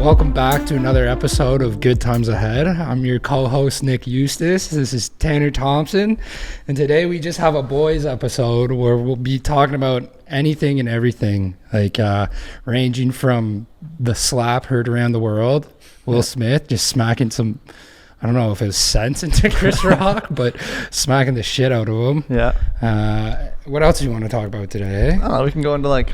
Welcome back to another episode of Good Times Ahead. I'm your co-host, Nick Eustace. This is Tanner Thompson. And today we just have a boys episode where we'll be talking about anything and everything, like ranging from the slap heard around the world, Will Smith just smacking some, I don't know if it was sense into Chris Rock, but smacking the shit out of him. Yeah. What else do you want to talk about today? I don't know, we can go into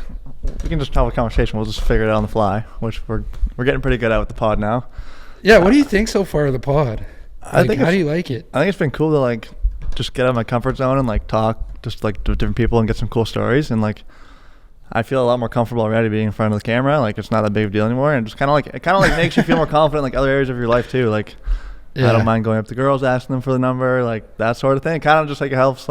we can just have a conversation. We'll just figure it out on the fly, which we're getting pretty good at with the pod now. Yeah, what do you think so far of the pod? How do you like it? I think it's been cool to just get out of my comfort zone and talk just to different people and get some cool stories, and I feel a lot more comfortable already being in front of the camera. It's not that big of a deal anymore, and just kind of makes you feel more confident other areas of your life too. Yeah. I don't mind going up to girls, asking them for the number, that sort of thing. Kind of just it helps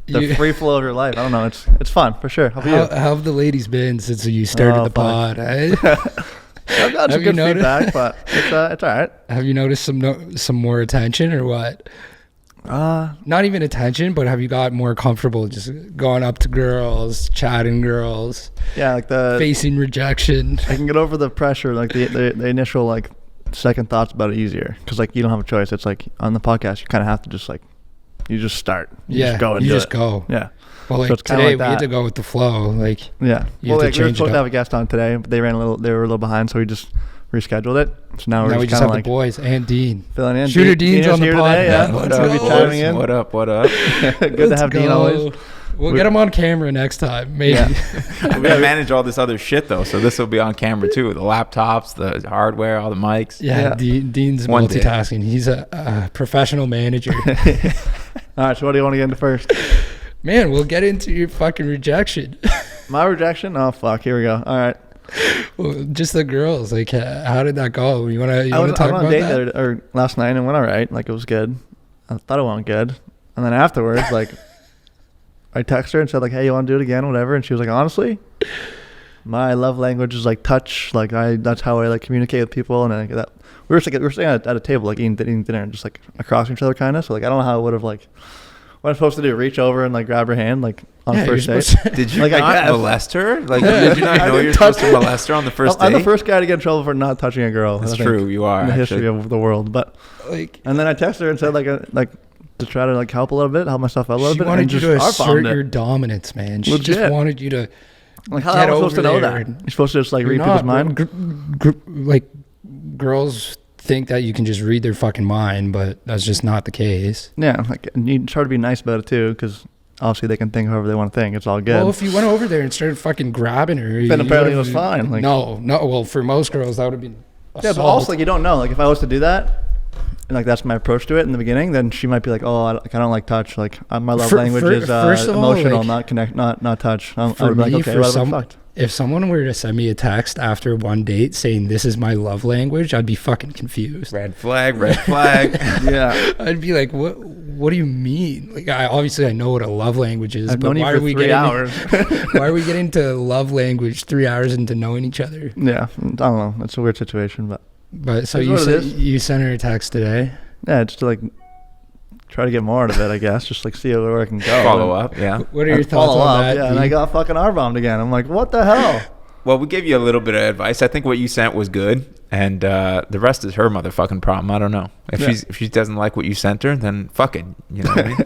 the free flow of your life. I don't know. It's fun for sure. How have the ladies been since you started the pod? Eh? I've got some good feedback, but it's all right. Have you noticed some more attention or what? Not even attention, but have you got more comfortable just going up to girls, chatting girls? Yeah, facing rejection. I can get over the pressure, the initial second thoughts about it easier, because you don't have a choice. It's on the podcast you kind of have to just you just start. You just go and do it. Go. Yeah. Well, so today we had to go with the flow. Yeah. We were supposed to have a guest on today, but they were a little behind, so we just rescheduled it. So now we just have the boys and Dean. Filling in. Shooter Dean's on the pod. Today, yeah. What up? Good to have Dean always. We'll get him on camera next time, maybe. Yeah. We're going to manage all this other shit, though, so this will be on camera, too. The laptops, the hardware, all the mics. Yeah. Dean's multitasking. He's a professional manager. All right, so what do you want to get into first? Man, we'll get into your fucking rejection. My rejection? Oh, fuck. Here we go. All right. Well, just the girls. How did that go? You want to talk about that? I was on a date last night, and it went all right. It was good. I thought it went good. And then afterwards, I texted her and said, hey, you want to do it again, whatever? And she was like, honestly, my love language is touch. That's how I communicate with people. And we were sitting at a table, eating dinner, and just across from each other, kind of. So I don't know how I would have what I'm supposed to do, reach over and grab her hand on first date. Did you not molest her? Did you not know you're supposed to molest her on the first date? I'm the first guy to get in trouble for not touching a girl. That's true. You are in the history of the world. But and then I texted her and said to try to help a little bit, help myself out a little bit. She wanted you to assert your dominance, man. She just wanted you to how am I supposed to know that? You're supposed to just read people's mind? Girls think that you can just read their fucking mind, but that's just not the case. Yeah, and you try to be nice about it too, because obviously they can think however they want to think. It's all good. Well, if you went over there and started fucking grabbing her, then apparently it was fine. No. Well, for most girls that would have been assault. Yeah, but also you don't know. If I was to do that, and that's my approach to it in the beginning, then she might be oh, I don't like touch. My love language is emotional, not connect, not touch. I would be okay, well, fucked. If someone were to send me a text after one date saying this is my love language, I'd be fucking confused. Red flag. Yeah. I'd be like, what do you mean? I know what a love language is, I've but known you for 3 hours. Why are we getting into love language 3 hours into knowing each other? Yeah, I don't know. It's a weird situation, but so you sent her a text today? Yeah, just to try to get more out of it, I guess. Just see where I can go. Follow up, yeah. What are your thoughts on that? Yeah, and I got fucking R-bombed again. I'm like, what the hell? Well, we gave you a little bit of advice. I think what you sent was good, and the rest is her motherfucking problem. I don't know. If she doesn't like what you sent her, then fuck it. You know what I mean?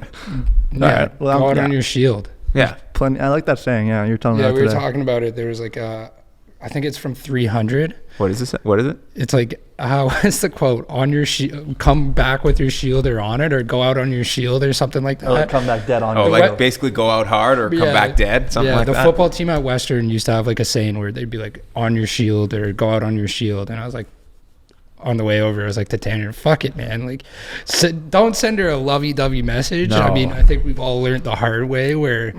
Yeah, all right. Well, go out on your shield. Yeah. Plenty. I like that saying. Yeah, you're telling me that today. Yeah, we were talking about it. There was I think it's from 300. What is this? What is it? It's what's the quote? On your shield, come back with your shield or on it, or go out on your shield or something like that. Or come back dead on it. Oh, basically go out hard or come back dead, something like that. Yeah, the football team at Western used to have a saying where they'd be on your shield or go out on your shield. And I was on the way over, I was to Tanner, fuck it, man. Don't send her a lovey-dovey message. No. I mean, I think we've all learned the hard way where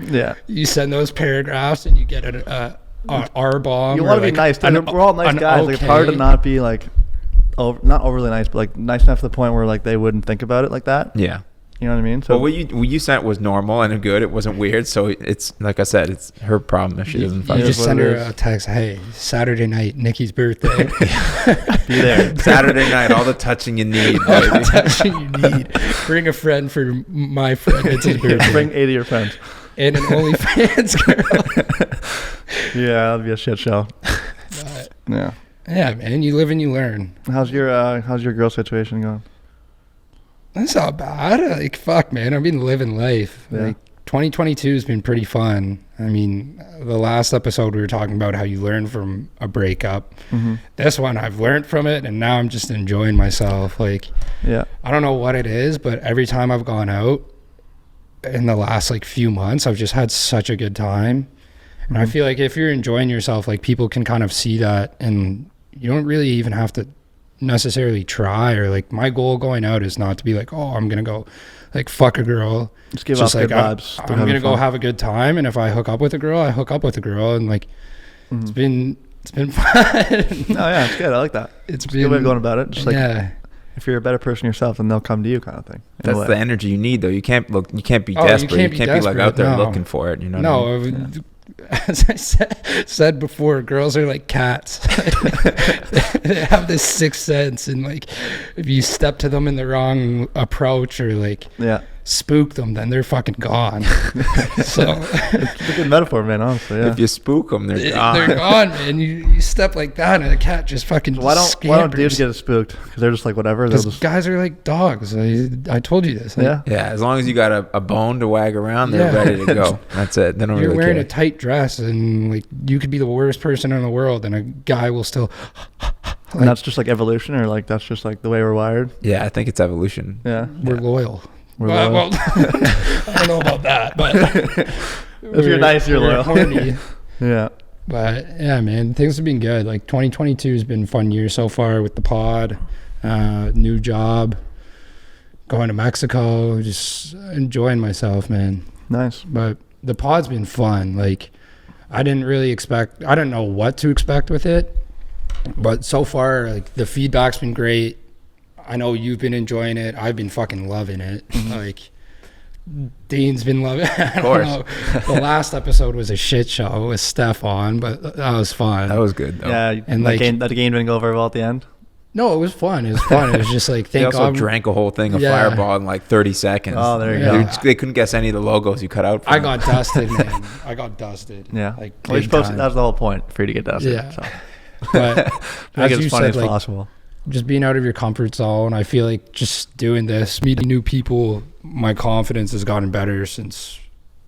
you send those paragraphs and you get a R-bomb. You want to be nice. We're all nice guys. Okay. It's hard to not be not overly nice, but nice enough to the point where they wouldn't think about it like that. Yeah. You know what I mean? So what you sent was normal and good. It wasn't weird. So it's like I said, it's her problem if she doesn't fuck. You just send her a text. Hey, Saturday night, Nikki's birthday. Be there. Saturday night, all the touching you need. All the touching you need. Bring a friend for my friend. It's his birthday. Bring 8 of your friends. And an OnlyFans girl. Yeah, that'd be a shit show. Yeah. Yeah, man, you live and you learn. How's your girl situation going? That's not bad. Like, fuck, man, I've been living life. Yeah. Like, 2022 has been pretty fun. I mean, the last episode we were talking about how you learn from a breakup. Mm-hmm. This one, I've learned from it, and now I'm just enjoying myself. Like, Yeah. I don't know what it is, but every time I've gone out in the last like few months, I've just had such a good time. And I feel like if you're enjoying yourself, like people can kind of see that, and you don't really even have to necessarily try. Or like, my goal going out is not to be like, oh, I'm gonna go like fuck a girl. Just give It's off just good like, vibes. I'm gonna go have a good time, and if I hook up with a girl, I hook up with a girl, and like it's been fun. No, yeah, it's good. I like that. It's a good way of going about it. Just like, yeah. if you're a better person yourself, then they'll come to you, kind of thing. in a That's way. the energy you need, though. You can't be Oh, desperate. you can't be like desperate, out there no. looking for it. You know? No, What I mean? as I said before, girls are like cats. They have this sixth sense, and like if you step to them in the wrong approach or like Yeah. spook them, then they're fucking gone. So It's a good metaphor, man, honestly. Yeah. If you spook them, they're gone. they're gone, man. You step like that, and a cat just fucking So why don't scampers. dudes get spooked? Because they're just like, whatever. They'll 'Cause just, guys are like dogs. I told you this. Like, yeah. Yeah, as long as you got a bone to wag around, they're Yeah. ready to go. That's it. They don't You're really wearing care. a tight dress, and like you could be the worst person in the world, and a guy will still. And that's just like evolution, or like that's just like the way we're wired. Yeah, I think it's evolution. Yeah. We're loyal. We're well, loyal. I don't know about that, but If you're nice, you're we're loyal. horny. Yeah. But yeah, man, things have been good. Like 2022 has been a fun year so far with the pod, new job, going to Mexico, just enjoying myself, man. Nice. But the pod's been fun. Like I didn't know what to expect with it, but so far, like the feedback's been great. I know you've been enjoying it. I've been fucking loving it. Like Dean's been loving it. I don't know. The last episode was a shit show with Steph on, but that was fun. That was good, though. Yeah. And that like- game didn't go very well at the end. No, it was fun. It was fun. It was just like, They thank also God. drank a whole thing of Yeah. Fireball in like 30 seconds. Oh, there you Yeah. go. They couldn't guess any of the logos you cut out. For I them. got dusted, man. I got dusted. Yeah. Like, Well, you're big supposed to, time. that's the whole point for you to get dusted. Yeah. So. But Make as it you as funny said, as like, possible. just being out of your comfort zone, I feel like just doing this, meeting new people, my confidence has gotten better since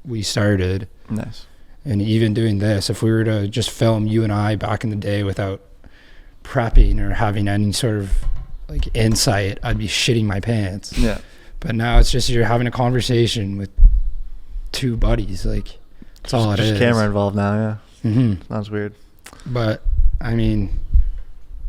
we started. Nice. And even doing this, if we were to just film you and I back in the day without prepping or having any sort of like insight, I'd be shitting my pants. Yeah. But now it's just you're having a conversation with two buddies. Like, that's all it Just is. camera involved now. Yeah. hmm Sounds weird. But I mean,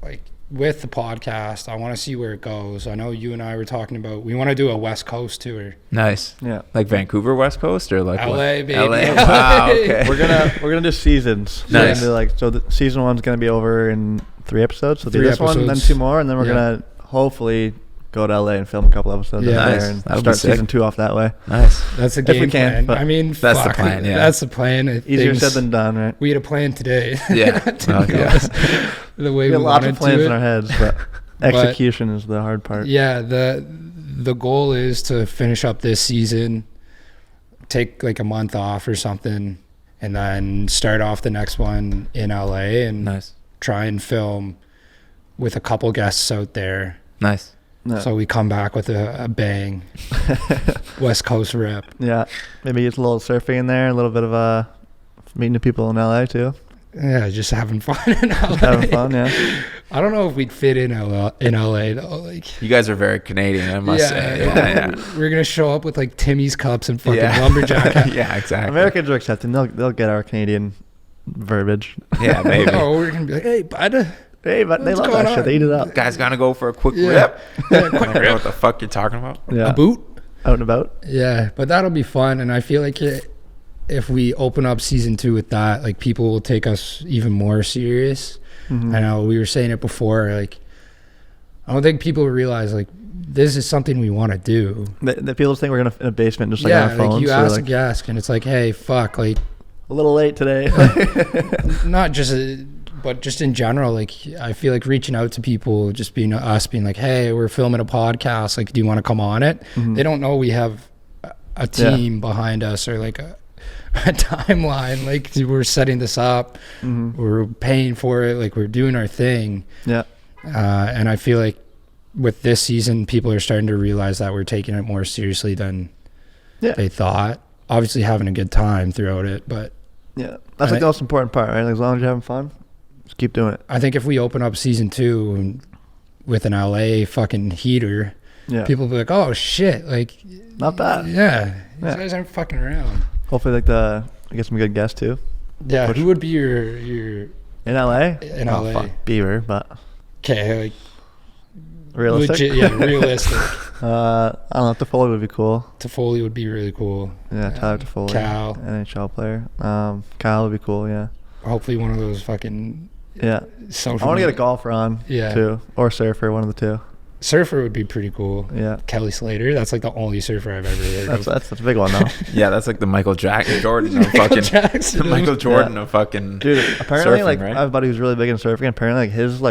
like with the podcast, I want to see where it goes. I know you and I were talking about we want to do a West Coast tour. Nice. Yeah. Like Vancouver, West Coast, or like LA, what? baby. LA. Wow. Okay. We're gonna do seasons. So Nice. we're gonna do so the season one's gonna be over in 3 episodes. So do 3 this one, then episodes. 2 more, and then we're Yeah. gonna hopefully go to LA and film a couple episodes Yeah. out Nice. there and That'll be start sick. season 2 off that way. Nice. That's the If we game can, plan. but I mean, that's the fuck, plan, yeah. That's the plan. Easier Things- said than done, right? We had a plan today. Yeah. to Oh, go yeah. the way We we have lots wanted of plans to in it. our heads, but execution is the hard part. Yeah, the goal is to finish up this season, take like a month off or something, and then start off the next one in LA and Nice. try and film with a couple guests out there. Nice. Yeah. So we come back with a bang. West Coast rep. Yeah, maybe it's a little surfing in there, a little bit of meeting the people in LA too. Yeah, just having fun in LA. Having fun, yeah. I don't know if we'd fit in LA though. Like, You guys are very Canadian, I must say. Yeah. we're gonna show up with like Timmy's cups and fucking Yeah. lumberjack hats. Yeah, exactly. Americans are accepting. They'll get our Canadian verbiage. Yeah, maybe. Oh, we're gonna be like, hey, bud. Hey, but they What's love going that shit. on? They eat it up. Guys gonna go for a quick Yeah. rip. Yeah, I don't know what the fuck you're talking about. Yeah, A boot. out and about. Yeah, but that'll be fun, and I feel like if we open up season 2 with that, like people will take us even more serious. Mhm. I know we were saying it before. Like, I don't think people realize like this is something we want to do. The people think we're gonna in a basement just like on Yeah, our phones. like you so ask like, a guest, and it's like, hey, fuck, like a little late today. not just but just in general, like I feel like reaching out to people, just being like, hey, we're filming a podcast, like, do you want to come on it? Mhm. They don't know we have a team behind us or like a timeline. Like we're setting this up, we're paying for it, like we're doing our thing. Yeah. And I feel like with this season, people are starting to realize that we're taking it more seriously than they thought. Obviously having a good time throughout it, but yeah, that's like the most important part, right? Like, as long as you're having fun, just keep doing it. I think if we open up season 2 with an LA fucking heater, people will be like, oh shit, like not bad. Yeah, these guys aren't fucking around. Hopefully, like I get some good guests too. Yeah, who would be your in LA? In LA, fuck, Beaver, but okay, like realistic. Legit, realistic. I don't know. Toffoli would be cool. Toffoli would be really cool. Yeah, Tyler Toffoli. Cal, NHL player. Kyle would be cool. Yeah. Hopefully, one of those fucking. Yeah. I want to get a golfer on. Yeah. Too, or surfer, one of the two. Surfer would be pretty cool. Yeah. Kelly Slater. That's like the only surfer I've ever heard of. That's a big one though. Yeah, that's like the Michael Jordan of fucking. Michael Jordan of fucking. Dude, apparently, surfing, like right? I have a buddy who's really big in surfing. Apparently, like his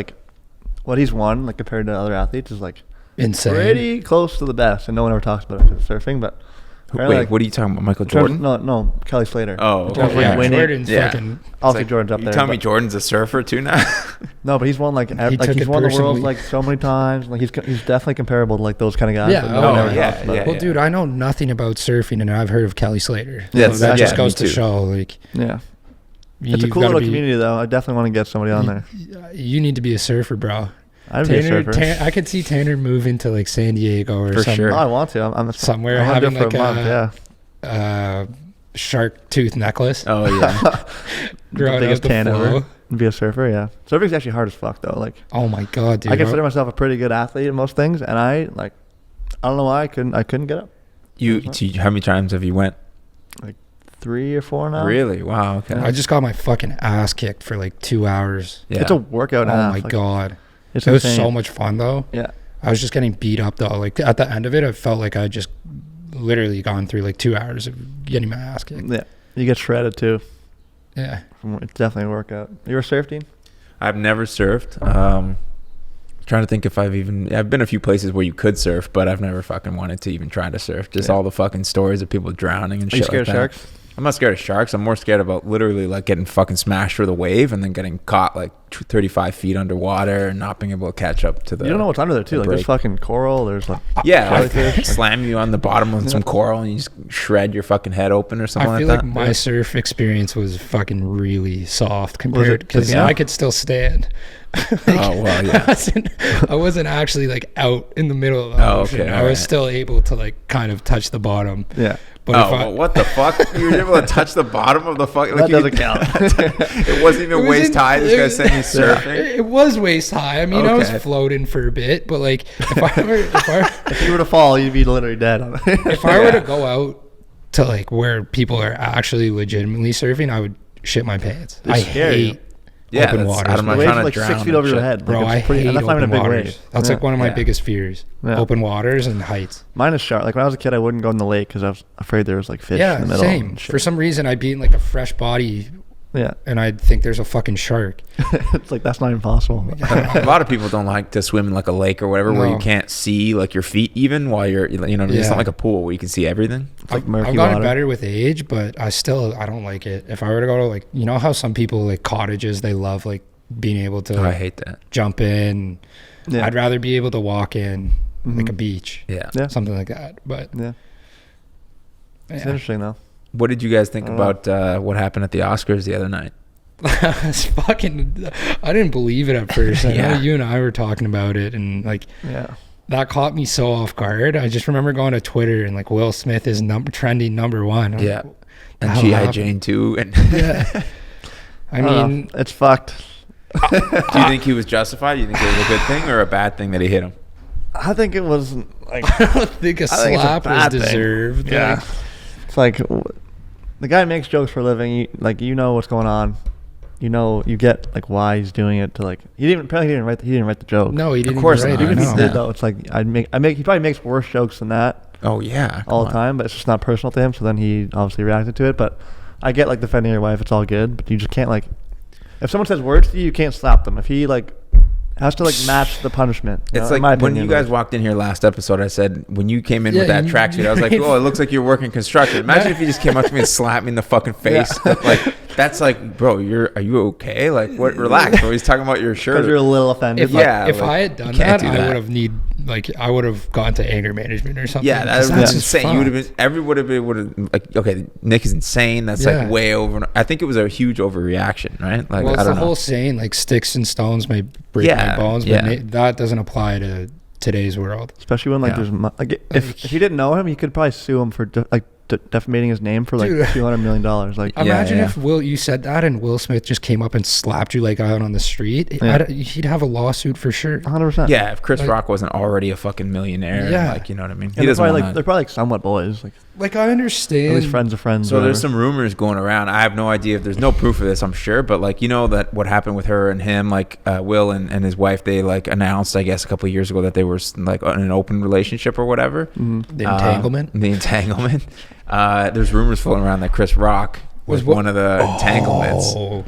what he's won, like compared to other athletes, is like insane. Pretty close to the best, and no one ever talks about it because of surfing. But wait, like, what are you talking about, Michael Jordan? No, Kelly Slater. Oh, okay. Yeah, Jordan's fucking. Obviously, like, Jordan's up there. You telling me Jordan's a surfer too now? No, but he's won he's won the world like so many times. Like he's definitely comparable to like those kind of guys. Yeah, Well, dude, I know nothing about surfing, and I've heard of Kelly Slater. So that just goes to show, like. Yeah. It's a cool little community, though. I definitely want to get somebody on there. You need to be a surfer, bro. I'd be a surfer. I could see Tanner moving to like San Diego or something. Sure. Oh, I want to. I'm somewhere having like a shark tooth necklace. Oh yeah. The biggest tan ever. Be a surfer, yeah. Surfing's actually hard as fuck, though. Like, oh my god, dude. I consider myself a pretty good athlete in most things, and I don't know why I couldn't get up. How many times have you went? Like 3 or 4 now. Really? Wow. Okay. I just got my fucking ass kicked for like 2 hours. Yeah. It's a workout. Oh my god. It was so much fun though. Yeah. I was just getting beat up though. Like at the end of it, I felt like I just literally gone through like 2 hours of getting my ass kicked. Yeah. You get shredded too. Yeah. It's definitely a workout. You ever surfed, Dean? I've never surfed. Trying to think if I've been a few places where you could surf, but I've never fucking wanted to even try to surf. Just all the fucking stories of people drowning and shit. Are you scared like of sharks? I'm not scared of sharks. I'm more scared about literally like getting fucking smashed with a wave and then getting caught like 35 feet underwater and not being able to catch up to the. You don't know what's under there too. Like there's fucking coral. There's like slam you on the bottom of some coral and you just shred your fucking head open or something like that. I feel like my surf experience was fucking really soft compared because I could still stand. Oh well, yeah. I wasn't actually like out in the middle of the ocean. Okay, I was still able to like kind of touch the bottom. Yeah. But what the fuck? You were able to touch the bottom of the fuck? That doesn't count. It wasn't even waist high. This guy's saying he's surfing. It was waist high. I mean, I was floating for a bit, but like if you were to fall, you'd be literally dead. If I were to go out to like where people are actually legitimately surfing, I would shit my pants. I hate open waters. I'm not the trying to like drown 6 feet over your head. Bro, I hate open waters. That's like one of my biggest fears. Yeah. Open waters and heights. Mine is shark. Like when I was a kid, I wouldn't go in the lake because I was afraid there was like fish in the middle. Yeah, same. For some reason, I'd be in like a fresh body. Yeah. And I'd think there's a fucking shark. It's like, that's not even possible. A lot of people don't like to swim in like a lake or whatever where you can't see like your feet even while you're, it's not like a pool where you can see everything. It's like murky I've gotten water. better with age, but I don't like it. If I were to go to like, you know how some people like cottages, they love like being able to I hate that. Jump in. Yeah. I'd rather be able to walk in like a beach. Yeah. Something like that. But It's interesting though. What did you guys think about what happened at the Oscars the other night? It's fucking. I didn't believe it at first. I know you and I were talking about it, and like, that caught me so off guard. I just remember going to Twitter and like Will Smith is trending number 1. And G.I. Jane too. And I mean, it's fucked. Do you think he was justified? Do you think it was a good thing or a bad thing that he hit him? I think it was like. I don't think a slap was deserved. Yeah. It's like the guy makes jokes for a living. You know what's going on. You get like why he's doing it. To like he didn't write the joke. No, he didn't. Of course, write not. Even if he did though, it's like he probably makes worse jokes than that. Oh yeah, all the time. But it's just not personal to him. So then he obviously reacted to it. But I get like defending your wife. It's all good. But you just can't like if someone says words to you, you can't slap them. If he like has to like match the punishment. It's in my like when opinion, you guys walked in here last episode, I said, when you came in with that tracksuit, I was like, oh, it looks like you're working construction. Imagine if you just came up to me and slapped me in the fucking face. Like, that's like, bro, are you okay? Like, what? Relax, bro. He's talking about your shirt. Because you're a little offended. If I had done can't that, do that. I would have gone to anger management or something. Yeah, that's insane. You would have been. Would have like, okay, Nick is insane. That's like way over. I think it was a huge overreaction, right? Like, well, it's I don't the know. whole saying, like sticks and stones may break my bones, but that doesn't apply to today's world. Especially when there's like if he didn't know him, he could probably sue him for defamating his name for like $200 million. Like, imagine if you said that and Will Smith just came up and slapped you like out on the street. He'd have a lawsuit for sure. 100%. Yeah, if Chris Rock wasn't already a fucking millionaire, like, you know what I mean. He doesn't they're probably like somewhat boys. Like I understand. At least friends of friends. So there's some rumors going around. I have no idea if there's no proof of this, I'm sure, but like, you know, that what happened with her and him, like Will and his wife, they like announced, I guess, a couple of years ago that they were like in an open relationship or whatever. Mm-hmm. The entanglement. There's rumors floating around that Chris Rock was one of the entanglements. So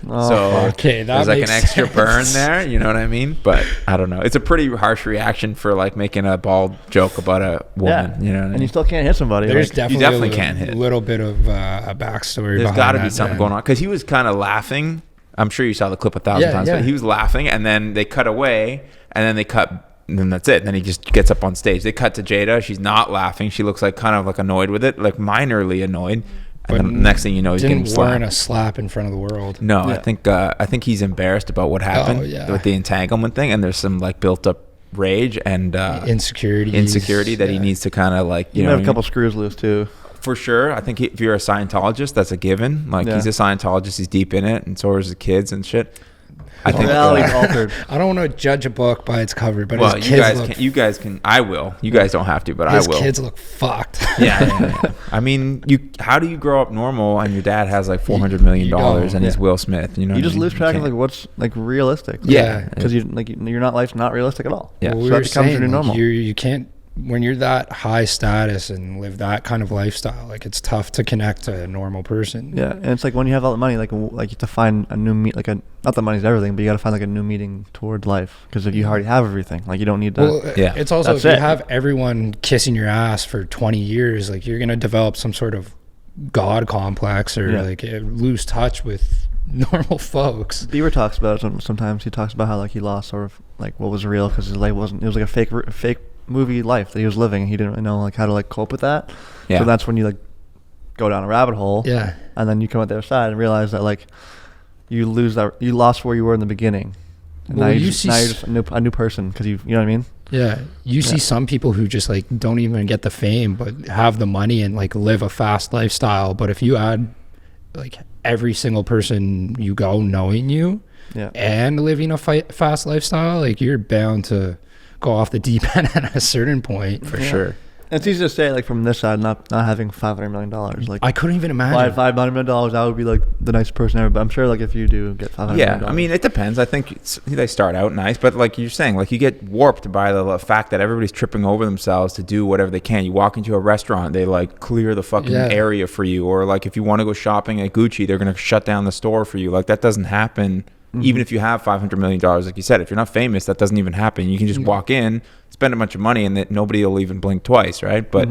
okay, there's like an extra burn there, you know what I mean? But I don't know. It's a pretty harsh reaction for like making a bald joke about a woman, you know what I mean? And you still can't hit somebody. There's like, definitely can't hit. A little bit of a backstory. There's got to be something going on because he was kind of laughing. I'm sure you saw the clip 1,000 times, but he was laughing, and then they cut away, and then they cut, and then that's it. And then he just gets up on stage. They cut to Jada. She's not laughing. She looks like kind of like annoyed with it, like minorly annoyed. And then the next thing you know, he's getting slapped. Didn't warrant a slap in front of the world. No, I think he's embarrassed about what happened with the entanglement thing, and there's some like built up rage and insecurity that he needs to kind of like you know have a couple screws loose too. For sure. I think if you're a Scientologist, that's a given. Like he's a Scientologist, he's deep in it, and so are his kids and shit. I think altered. I don't want to judge a book by its cover, but his kids you guys can. I will. You guys don't have to, but I will. His kids look fucked. Yeah. I mean, how do you grow up normal and your dad has like $400 million and he's Will Smith? You know, you just lose track of like what's like realistic. Yeah, because life's not realistic at all. Yeah, well, so that becomes your new normal. You can't. When you're that high status and live that kind of lifestyle, like it's tough to connect to a normal person. Yeah, and it's like when you have all the money, like you have to find a new not that money's everything, but you got to find like a new meaning towards life. Because if you already have everything, like you don't need to. Well, it's also if you have everyone kissing your ass for 20 years, like you're gonna develop some sort of god complex or like lose touch with normal folks. Bieber talks about it sometimes. He talks about how like he lost sort of like what was real because his life wasn't. It was like a fake movie life that he was living, and he didn't really know like how to like cope with that. So that's when you like go down a rabbit hole, and then you come out the other side and realize that like you lost where you were in the beginning, and now you're just a new person because you know what I mean. You see some people who just like don't even get the fame but have the money and like live a fast lifestyle, but if you add like every single person you go knowing you and living a fast lifestyle, like you're bound to go off the deep end at a certain point. For sure. It's easy to say like from this side, not having $500 million. Like I couldn't even imagine. $500 million, I would be like the nicest person ever. But I'm sure like if you do get $500 million. I mean it depends. I think they start out nice, but like you're saying, like you get warped by the fact that everybody's tripping over themselves to do whatever they can. You walk into a restaurant, they like clear the fucking area for you, or like if you want to go shopping at Gucci, they're gonna shut down the store for you. Like that doesn't happen. Even if you have $500 million, like you said, if you're not famous, that doesn't even happen. You can just walk in, spend a bunch of money, and that nobody will even blink twice, right? But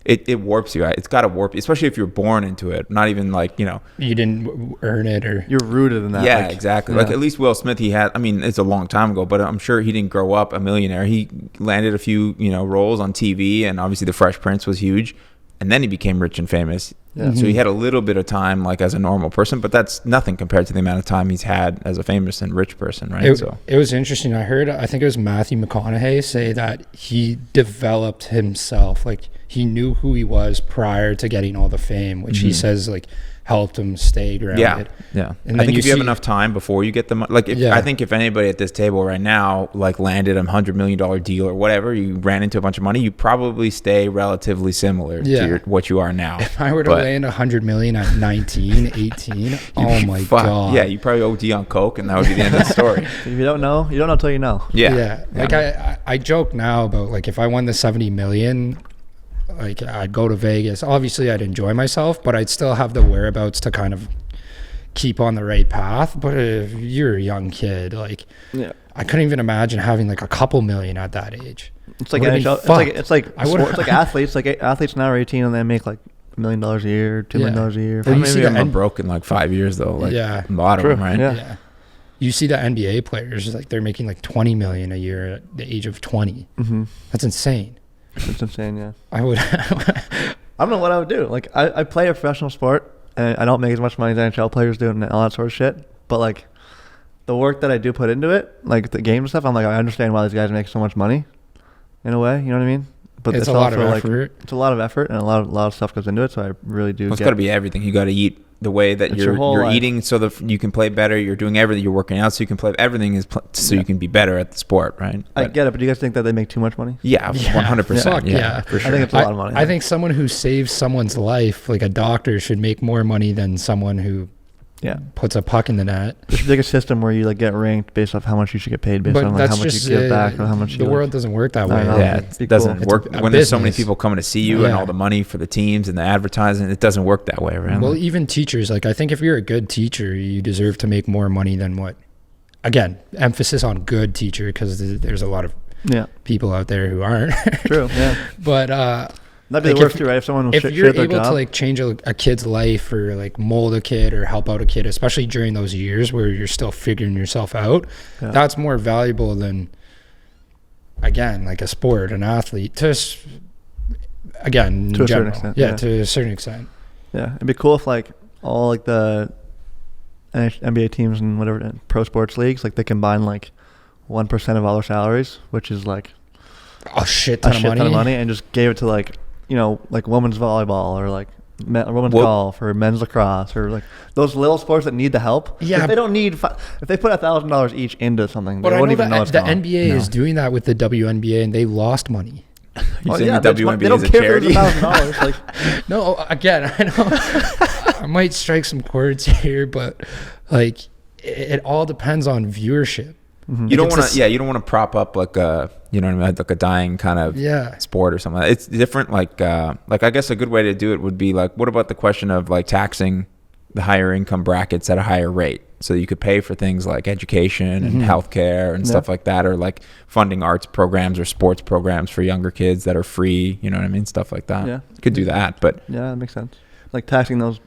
it warps you. It's got to warp you, especially if you're born into it. Not even like, you didn't earn it or you're rooted in that. Yeah, like, exactly. Like at least Will Smith, it's a long time ago, but I'm sure he didn't grow up a millionaire. He landed a few, roles on TV, and obviously The Fresh Prince was huge. And then he became rich and famous. Yeah. So he had a little bit of time like as a normal person, but that's nothing compared to the amount of time he's had as a famous and rich person, right? It was interesting. I think it was Matthew McConaughey say that he developed himself. Like he knew who he was prior to getting all the fame, which he says like helped him stay grounded. Yeah. And I think if you have enough time before you get the money, like I think if anybody at this table right now like landed a $100 million deal or whatever, you ran into a bunch of money, you probably stay relatively similar to what you are now. If I were to land $100 million at 19, 18, oh my God. Yeah, you probably OD on coke, and that would be the end of the story. If you don't know till you know. Yeah. Like I joke now about like if I won the 70 million. Like I'd go to Vegas. Obviously, I'd enjoy myself, but I'd still have the whereabouts to kind of keep on the right path. But if you're a young kid, like I couldn't even imagine having like a couple million at that age. It's like Would've been NHL. It's like fucked. it's like athletes. Like athletes now are 18 and they make like $1 million a year, $2 million a year. Well, you see Maybe the I'm N- broke in like 5 years though. Like Yeah. a lot of True. them, right? Yeah. You see the NBA players, like they're making like 20 million a year at the age of 20. Mm-hmm. That's insane. It's insane. Yeah. I would. I don't know what I would do. Like I play a professional sport and I don't make as much money as NHL players do and all that sort of shit. But like the work that I do put into it, like the game stuff, I'm like, I understand why these guys make so much money in a way. You know what I mean? But It's a lot of also effort. it's a lot of effort and a lot of stuff goes into it. So I really do. Well, it's got to be everything. You got to eat the way that It's your whole you're life. eating so that you can play better. You're doing everything. You're working out so you can play. Everything is so you can be better at the sport, right? I But get it, but do you guys think that they make too much money? yeah, 100%. Fuck Yeah, yeah. for sure. I think it's a lot of money. I think someone who saves someone's life, like a doctor, should make more money than someone who puts a puck in the net. There should be like a system where you like get ranked based off how much you should get paid based But on like that's how much just you give back or how much the you world doesn't work that I way. know. Yeah, It'd be it doesn't cool. work It's a when there's so many business. people coming to see you and Yeah. all the money for the teams and the advertising. It doesn't work that way, right? Well, even teachers, like I think if you're a good teacher, you deserve to make more money than what. Again, emphasis on good teacher because there's a lot of Yeah, people out there who aren't. true. Yeah, But that'd be Like, the worst if- too, right? If someone will if shit you're their able job. to like change a kid's life or like mold a kid or help out a kid, especially during those years where you're still figuring yourself out, Yeah. that's more valuable than, again, like a sport, an athlete. Again, To in a certain general. extent, Yeah, yeah. to a certain extent. Yeah, it'd be cool if like all like the NBA teams and whatever pro sports leagues like they combine like 1% of all their salaries, which is like A shit a ton, shit of, money. ton of money, and just gave it to like like women's volleyball or like women's Well- golf or men's lacrosse or like those little sports that need the help. Yeah. if they don't need if they put $1,000 each into something, But they I won't know even know that it's the gone. NBA is No. doing that with the WNBA and they lost money. You Oh, saying yeah, the they WNBA don't is a care if charity? it's $1,000. Like, No, again, I know I might strike some chords here, but like it all depends on viewership. You don't It's want a to, you don't want to prop up like a, you know what I mean, like a dying kind of Yeah. sport or something. It's different. Like I guess a good way to do it would be like, what about the question of like taxing the higher income brackets at a higher rate, so you could pay for things like education and healthcare and stuff like that, or like funding arts programs or sports programs for younger kids that are free. You know what I mean, stuff like that. Yeah. You could do that, but yeah, that makes sense. Like taxing those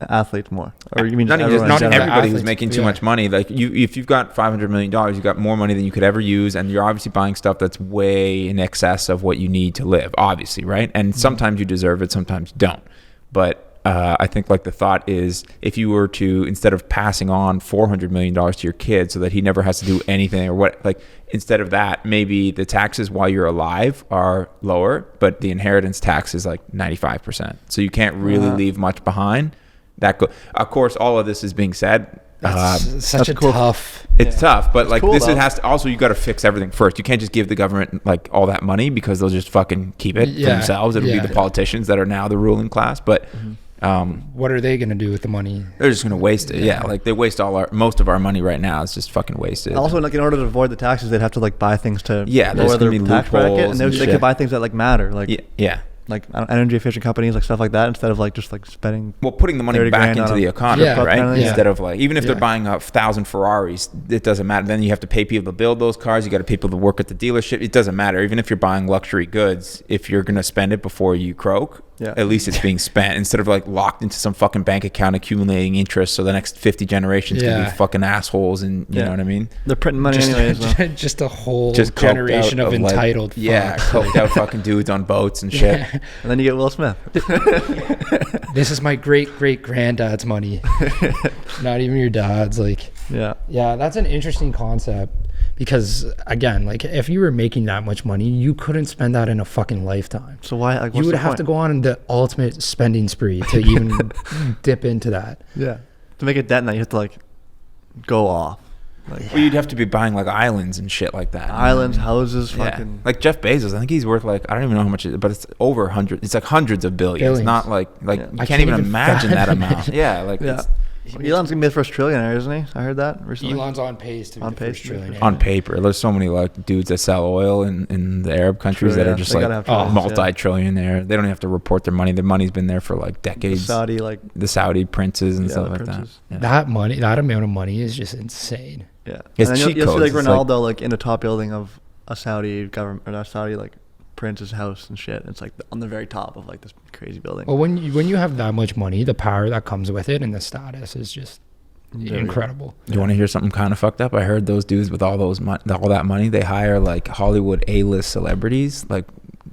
athletes more, or you mean not just even everyone not in general? everybody who's Athletes, making too yeah. much money. Like if you've got $500 million, you've got more money than you could ever use, and you're obviously buying stuff that's way in excess of what you need to live. Obviously, right? And sometimes you deserve it, sometimes you don't. But I think like the thought is, if you were to, instead of passing on $400 million to your kid so that he never has to do anything or what, like instead of that, maybe the taxes while you're alive are lower, but the inheritance tax is like 95%. So you can't really leave much behind. Of course, all of this is being said. That's such a cool. tough. It's tough, but like cool, this though. has to also, you got to fix everything first. You can't just give the government like all that money because they'll just fucking keep it for Yeah, themselves. It'll yeah. be the politicians that are now the ruling class, but What are they gonna do with the money? they're just gonna waste it. Yeah, like they waste most of our money right now. It's just fucking wasted. Also, like in order to avoid the taxes, they'd have to like buy things to Yeah, there's lower gonna their be tax bracket, loopholes and they, and they shit. could buy things that like matter, like yeah. like energy efficient companies, like stuff like that, instead of like just like spending. Well, putting the money 30 back grand into on the a economy, Yeah. right? kind of thing. Instead of like, even if they're Yeah. buying 1,000 Ferraris, it doesn't matter. Then you have to pay people to build those cars. You got to pay people to work at the dealership. It doesn't matter. Even if you're buying luxury goods, if you're gonna spend it before you croak, at least it's being spent instead of like locked into some fucking bank account accumulating interest. So the next 50 generations can Yeah. be fucking assholes, and you know what I mean. They're printing money anyways. Though. Just a whole Just coked generation out of like- entitled. yeah, fucks. coked out fucking dudes on boats and shit. And then you get Will Smith. This is my great great granddad's money, not even your dad's. Like, Yeah. yeah, that's an interesting concept because again, like if you were making that much money, you couldn't spend that in a fucking lifetime. So why? Like, You what's would the have point? to go on the ultimate spending spree to even dip into that. Yeah. To make a dent in that, you have to like go off. Like Well, you'd have to be buying like islands and shit like that. islands, houses, Yeah. fucking. Like Jeff Bezos, I think he's worth like, I don't even know how much it is, but it's over 100. It's like hundreds of billions. Billions. Not like Yeah. I can't even imagine that amount. Yeah, like Yeah. It's, Elon's gonna be the first trillionaire, isn't he? I heard that recently. Elon's on pace to be the first trillionaire. On paper, there's so many like dudes that sell oil in the Arab countries that are just like multi-trillionaire. They don't even have to report their money. Their money's been there for like decades. The Saudi princes and stuff like that. Yeah. That amount of money is just insane. Yeah, it's and cheat you'll see codes. like Ronaldo like in the top building of a Saudi government or a Saudi like prince's house and shit. It's like on the very top of like this crazy building. Well, when you have that much money, the power that comes with it and the status is just incredible. You want to hear something kind of fucked up? I heard those dudes with all that money, they hire like Hollywood A-list celebrities, like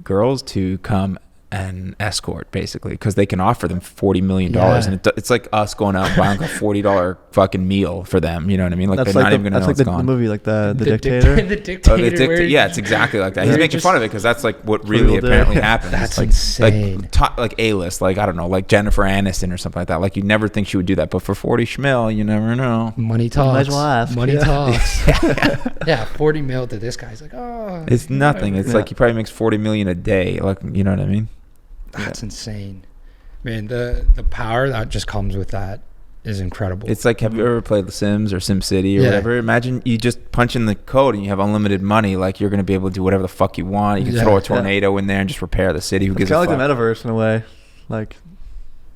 girls, to come and escort basically because they can offer them $40 million and it's like us going out and buying a $40 fucking meal for them, you know what I mean? Like that's they're like not even gonna know it's gone. The movie like the dictator. The dictator. Yeah, it's exactly like that. He's making fun of it because that's like what really apparently happens. That's like, insane. Like A-list, like I don't know, like Jennifer Aniston or something like that. Like you'd never think she would do that, but for 40 schmil, you never know. Money talks. Might as well ask. Money talks. Yeah, 40 mil to this guy's like, oh. It's nothing. It's like he probably makes 40 million a day. Like, you know what I mean? That's insane, man. The power that just comes with that is incredible. It's like, have you ever played The Sims or SimCity or whatever? Imagine you just punch in the code and you have unlimited money. Like you're gonna be able to do whatever the fuck you want. You can throw a tornado in there and just repair the city. Who gives a fuck? Kind of like the metaverse in a way. Like,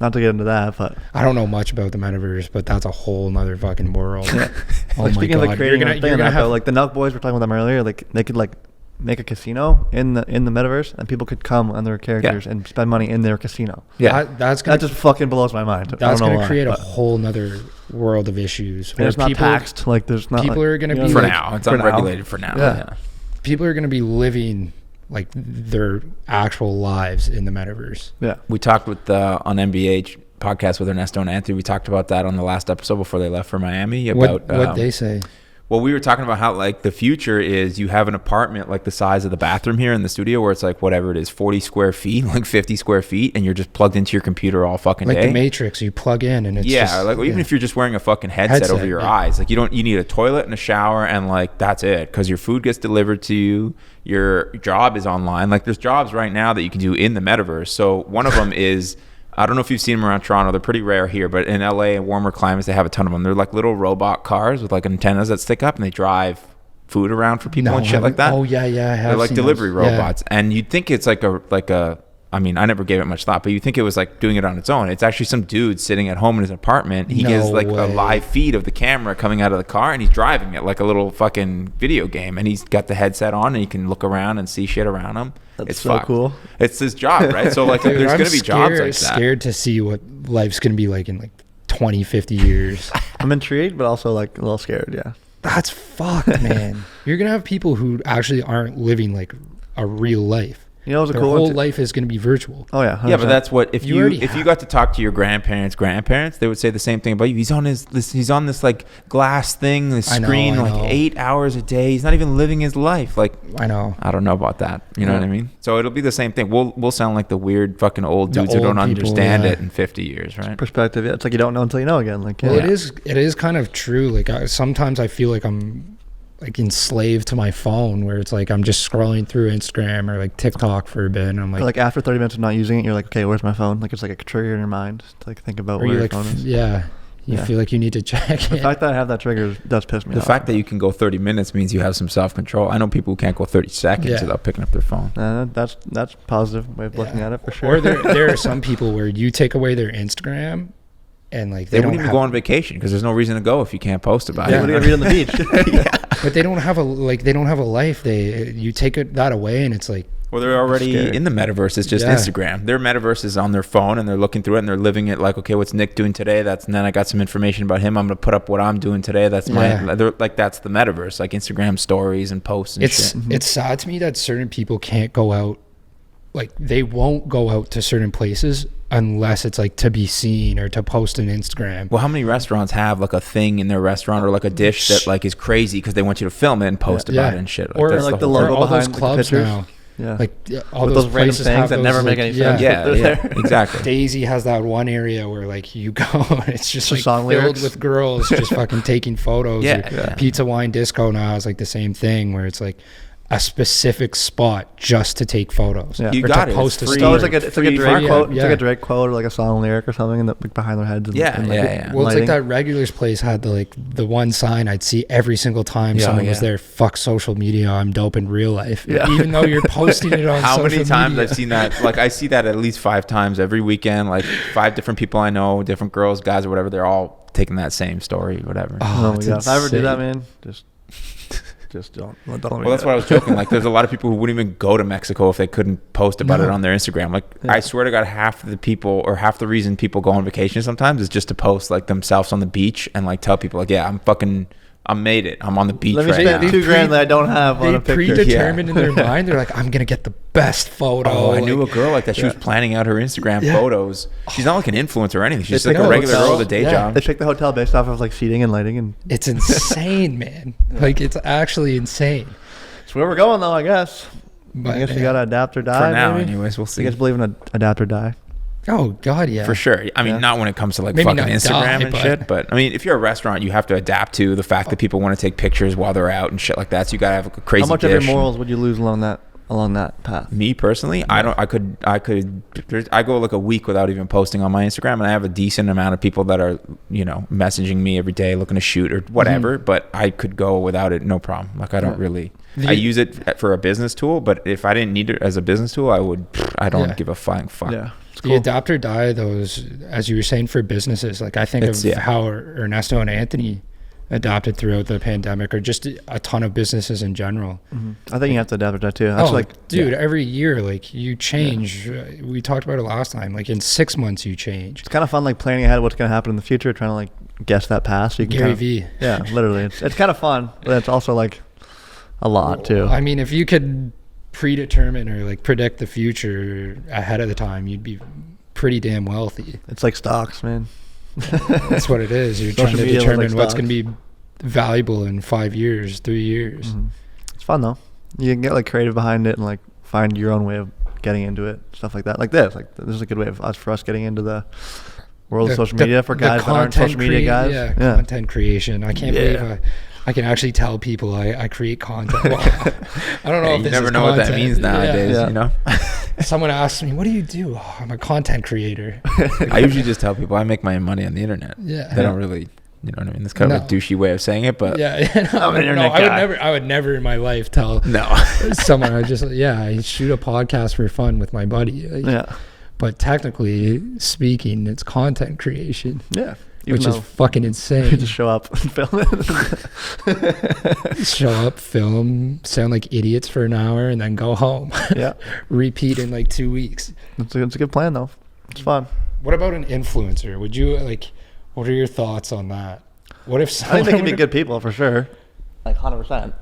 not to get into that, but I don't know much about the metaverse, but that's a whole nother fucking world. Yeah. Oh speaking my of god, like creating a thing in that though, like the Nelk boys were talking about them earlier. Like they could like make a casino in the metaverse and people could come on their characters and spend money in their casino. Yeah, that just fucking blows my mind. That's gonna create a whole nother world of issues. It's not taxed. Like there's not people are gonna be for like, now. It's unregulated for now. Yeah. People are gonna be living like their actual lives in the metaverse. Yeah, we talked with on NBA podcast with Ernesto and Anthony. We talked about that on the last episode before they left for Miami. About what they say. Well, we were talking about how like the future is you have an apartment like the size of the bathroom here in the studio where it's like whatever it is, 40 square feet, like 50 square feet, and you're just plugged into your computer all fucking like day. The Matrix, you plug in and it's even if you're just wearing a fucking headset over your eyes, like you need a toilet and a shower and like that's it because your food gets delivered to you. Your job is online. Like there's jobs right now that you can do in the metaverse. So one of them is, I don't know if you've seen them around Toronto. They're pretty rare here, but in LA and warmer climates, they have a ton of them. They're like little robot cars with like antennas that stick up and they drive food around for people and shit like that. Oh yeah, I have. They're like delivery robots, and you'd think it's like a. I mean, I never gave it much thought, but you think it was like doing it on its own. It's actually some dude sitting at home in his apartment. He gets like a live feed of the camera coming out of the car, and he's driving it like a little fucking video game. And he's got the headset on, and he can look around and see shit around him. It's so cool. It's his job, right? So like, Dude, there's going to be jobs like that. Scared to see what life's going to be like in like 20, 50 years. I'm intrigued, but also like a little scared. Yeah, that's fucked, man. You're going to have people who actually aren't living like a real life. You know, their whole life is going to be virtual. Oh yeah, 100%. Yeah, but that's what if you got to talk to your grandparents, they would say the same thing about you. He's on this like glass thing, this screen, like 8 hours a day. He's not even living his life. Like I know. I don't know about that. You know what I mean? So it'll be the same thing. We'll sound like the weird fucking old dudes who don't understand it in 50 years, right? Perspective. Yeah, it's like you don't know until you know again. Like well, it is kind of true. Like sometimes I feel like I'm like enslaved to my phone where it's like I'm just scrolling through Instagram or like TikTok for a bit and I'm like after 30 minutes of not using it you're like, okay, where's my phone? Like it's like a trigger in your mind to like think about where your phone is. You feel like you need to check it. The fact that I have that trigger does piss me off. The fact that you can go 30 minutes means you have some self-control. I know people who can't go 30 seconds without picking up their phone. That's a positive way of looking at it for sure. Or there are some people where you take away their Instagram and like they wouldn't even go on vacation because there's no reason to go if you can't post about it. What are you gonna read on the beach? But they don't have a life. You take that away and it's like, well, they're already in the metaverse. It's just Instagram. Their metaverse is on their phone and they're looking through it and they're living it like, okay, what's Nick doing today? And then I got some information about him. I'm gonna put up what I'm doing today. That's that's the metaverse, like Instagram stories and posts and shit. It's sad to me that certain people can't go out. Like they won't go out to certain places unless it's like to be seen or to post on Instagram. Well, how many restaurants have like a thing in their restaurant or like a dish that like is crazy because they want you to film it and post about it and shit? Like, or like the logo all behind those clubs the now. Yeah, like all those random things that never make any sense. Yeah, exactly. Daisy has that one area where like you go and it's just like filled lyrics with girls just fucking taking photos. Pizza Wine Disco now is like the same thing where it's like a specific spot just to take photos. Yeah. You or got to it. post It's a free. story. It's like a Free Drake quote. yeah. It's like a Drake quote or like a song lyric or something in the, like, behind their heads. And, Yeah, and, like, yeah. Well, it's lighting. like that regulars place had the one sign I'd see every single time someone was there. Fuck social media. I'm dope in real life. Yeah. Even though you're posting it on How social many times media. I've seen that? Like, I see that at least 5 times every weekend. Like 5 different people I know, different girls, guys, or whatever. They're all taking that same story, whatever. Oh my it's god! If I ever do that, insane. man, just don't. Well, that's what I was joking. Like, there's a lot of people who wouldn't even go to Mexico if they couldn't post about it on their Instagram. Like, I swear to God, half the people or half the reason people go on vacation sometimes is just to post like themselves on the beach and like tell people like, yeah, I made it. I'm on the beach Let me right spend now. $2,000 that I don't have on They a picture. predetermined in their mind. They're like, I'm gonna get the best photo. Oh, I knew a like, girl like that. She was planning out her Instagram photos. She's not like an influencer or anything. She's just It's like like a a regular hotel. girl with a day job. They pick the hotel based off of like seating and lighting, and it's insane, man. Like, it's actually insane. it's where we're going, though. I guess. But I guess you gotta adapt or die. For now, maybe? anyways, we'll see. You guys believe in adapt or die? oh god, yeah. For sure. I mean, Yeah. not when it comes to like Maybe fucking not Instagram die, and but- shit. But I mean, if you're a restaurant, you have to adapt to the fact that people want to take pictures while they're out and shit like that. So you gotta have a crazy. How much dish. of your morals would you lose along that path? Me personally, I go like a week without even posting on my Instagram, and I have a decent amount of people that are, messaging me every day looking to shoot or whatever. But I could go without it, no problem. Like, I don't really. I use it for a business tool, but if I didn't need it as a business tool, I don't give a flying fuck. Yeah. It's The cool. adapt or die, those, as you were saying, for businesses. Like, I think It's- of yeah. how Ernesto and Anthony adopted throughout the pandemic, or just a ton of businesses in general. I think you have to adapt or die too. That's dude, every year, like, you change. We talked about it last time. Like, in 6 months, you change. it's kind of fun, like planning ahead what's gonna happen in the future, trying to like guess that past. So you can Gary kind of, V. Yeah, literally, it's kind of fun, but it's also like a lot too. I mean, if you could predetermine or like predict the future ahead of the time, you'd be pretty damn wealthy. It's like stocks, man. That's what it is. You're Social trying to media was determine like what's stocks. going to be valuable in 5 years, 3 years. It's fun though. You can get like creative behind it and like find your own way of getting into it, stuff like that. Like this is a good way for us getting into the world of social media for guys that aren't social media guys. Yeah, content creation. I can't believe I can actually tell people I create content. Well, I don't know if You this never is know what that content. means nowadays. Yeah. Someone asks me, "What do you do?" Oh, I'm a content creator. I usually just tell people I make my money on the internet. Yeah. They don't really, you know what I mean? That's kind of a douchey way of saying it, but Yeah, I'm an internet guy. I would never in my life tell no. someone. I shoot a podcast for fun with my buddy. Like, Yeah. but technically speaking, it's content creation, Yeah. Even which is though fucking you insane. just show up and film it. Show up, film, sound like idiots for an hour, and then go home. Yeah. Repeat in like 2 weeks. It's a good plan though. It's fun. What about an influencer? Would you like? What are your thoughts on that? What if I someone? think they can be good people for sure. Like 100%.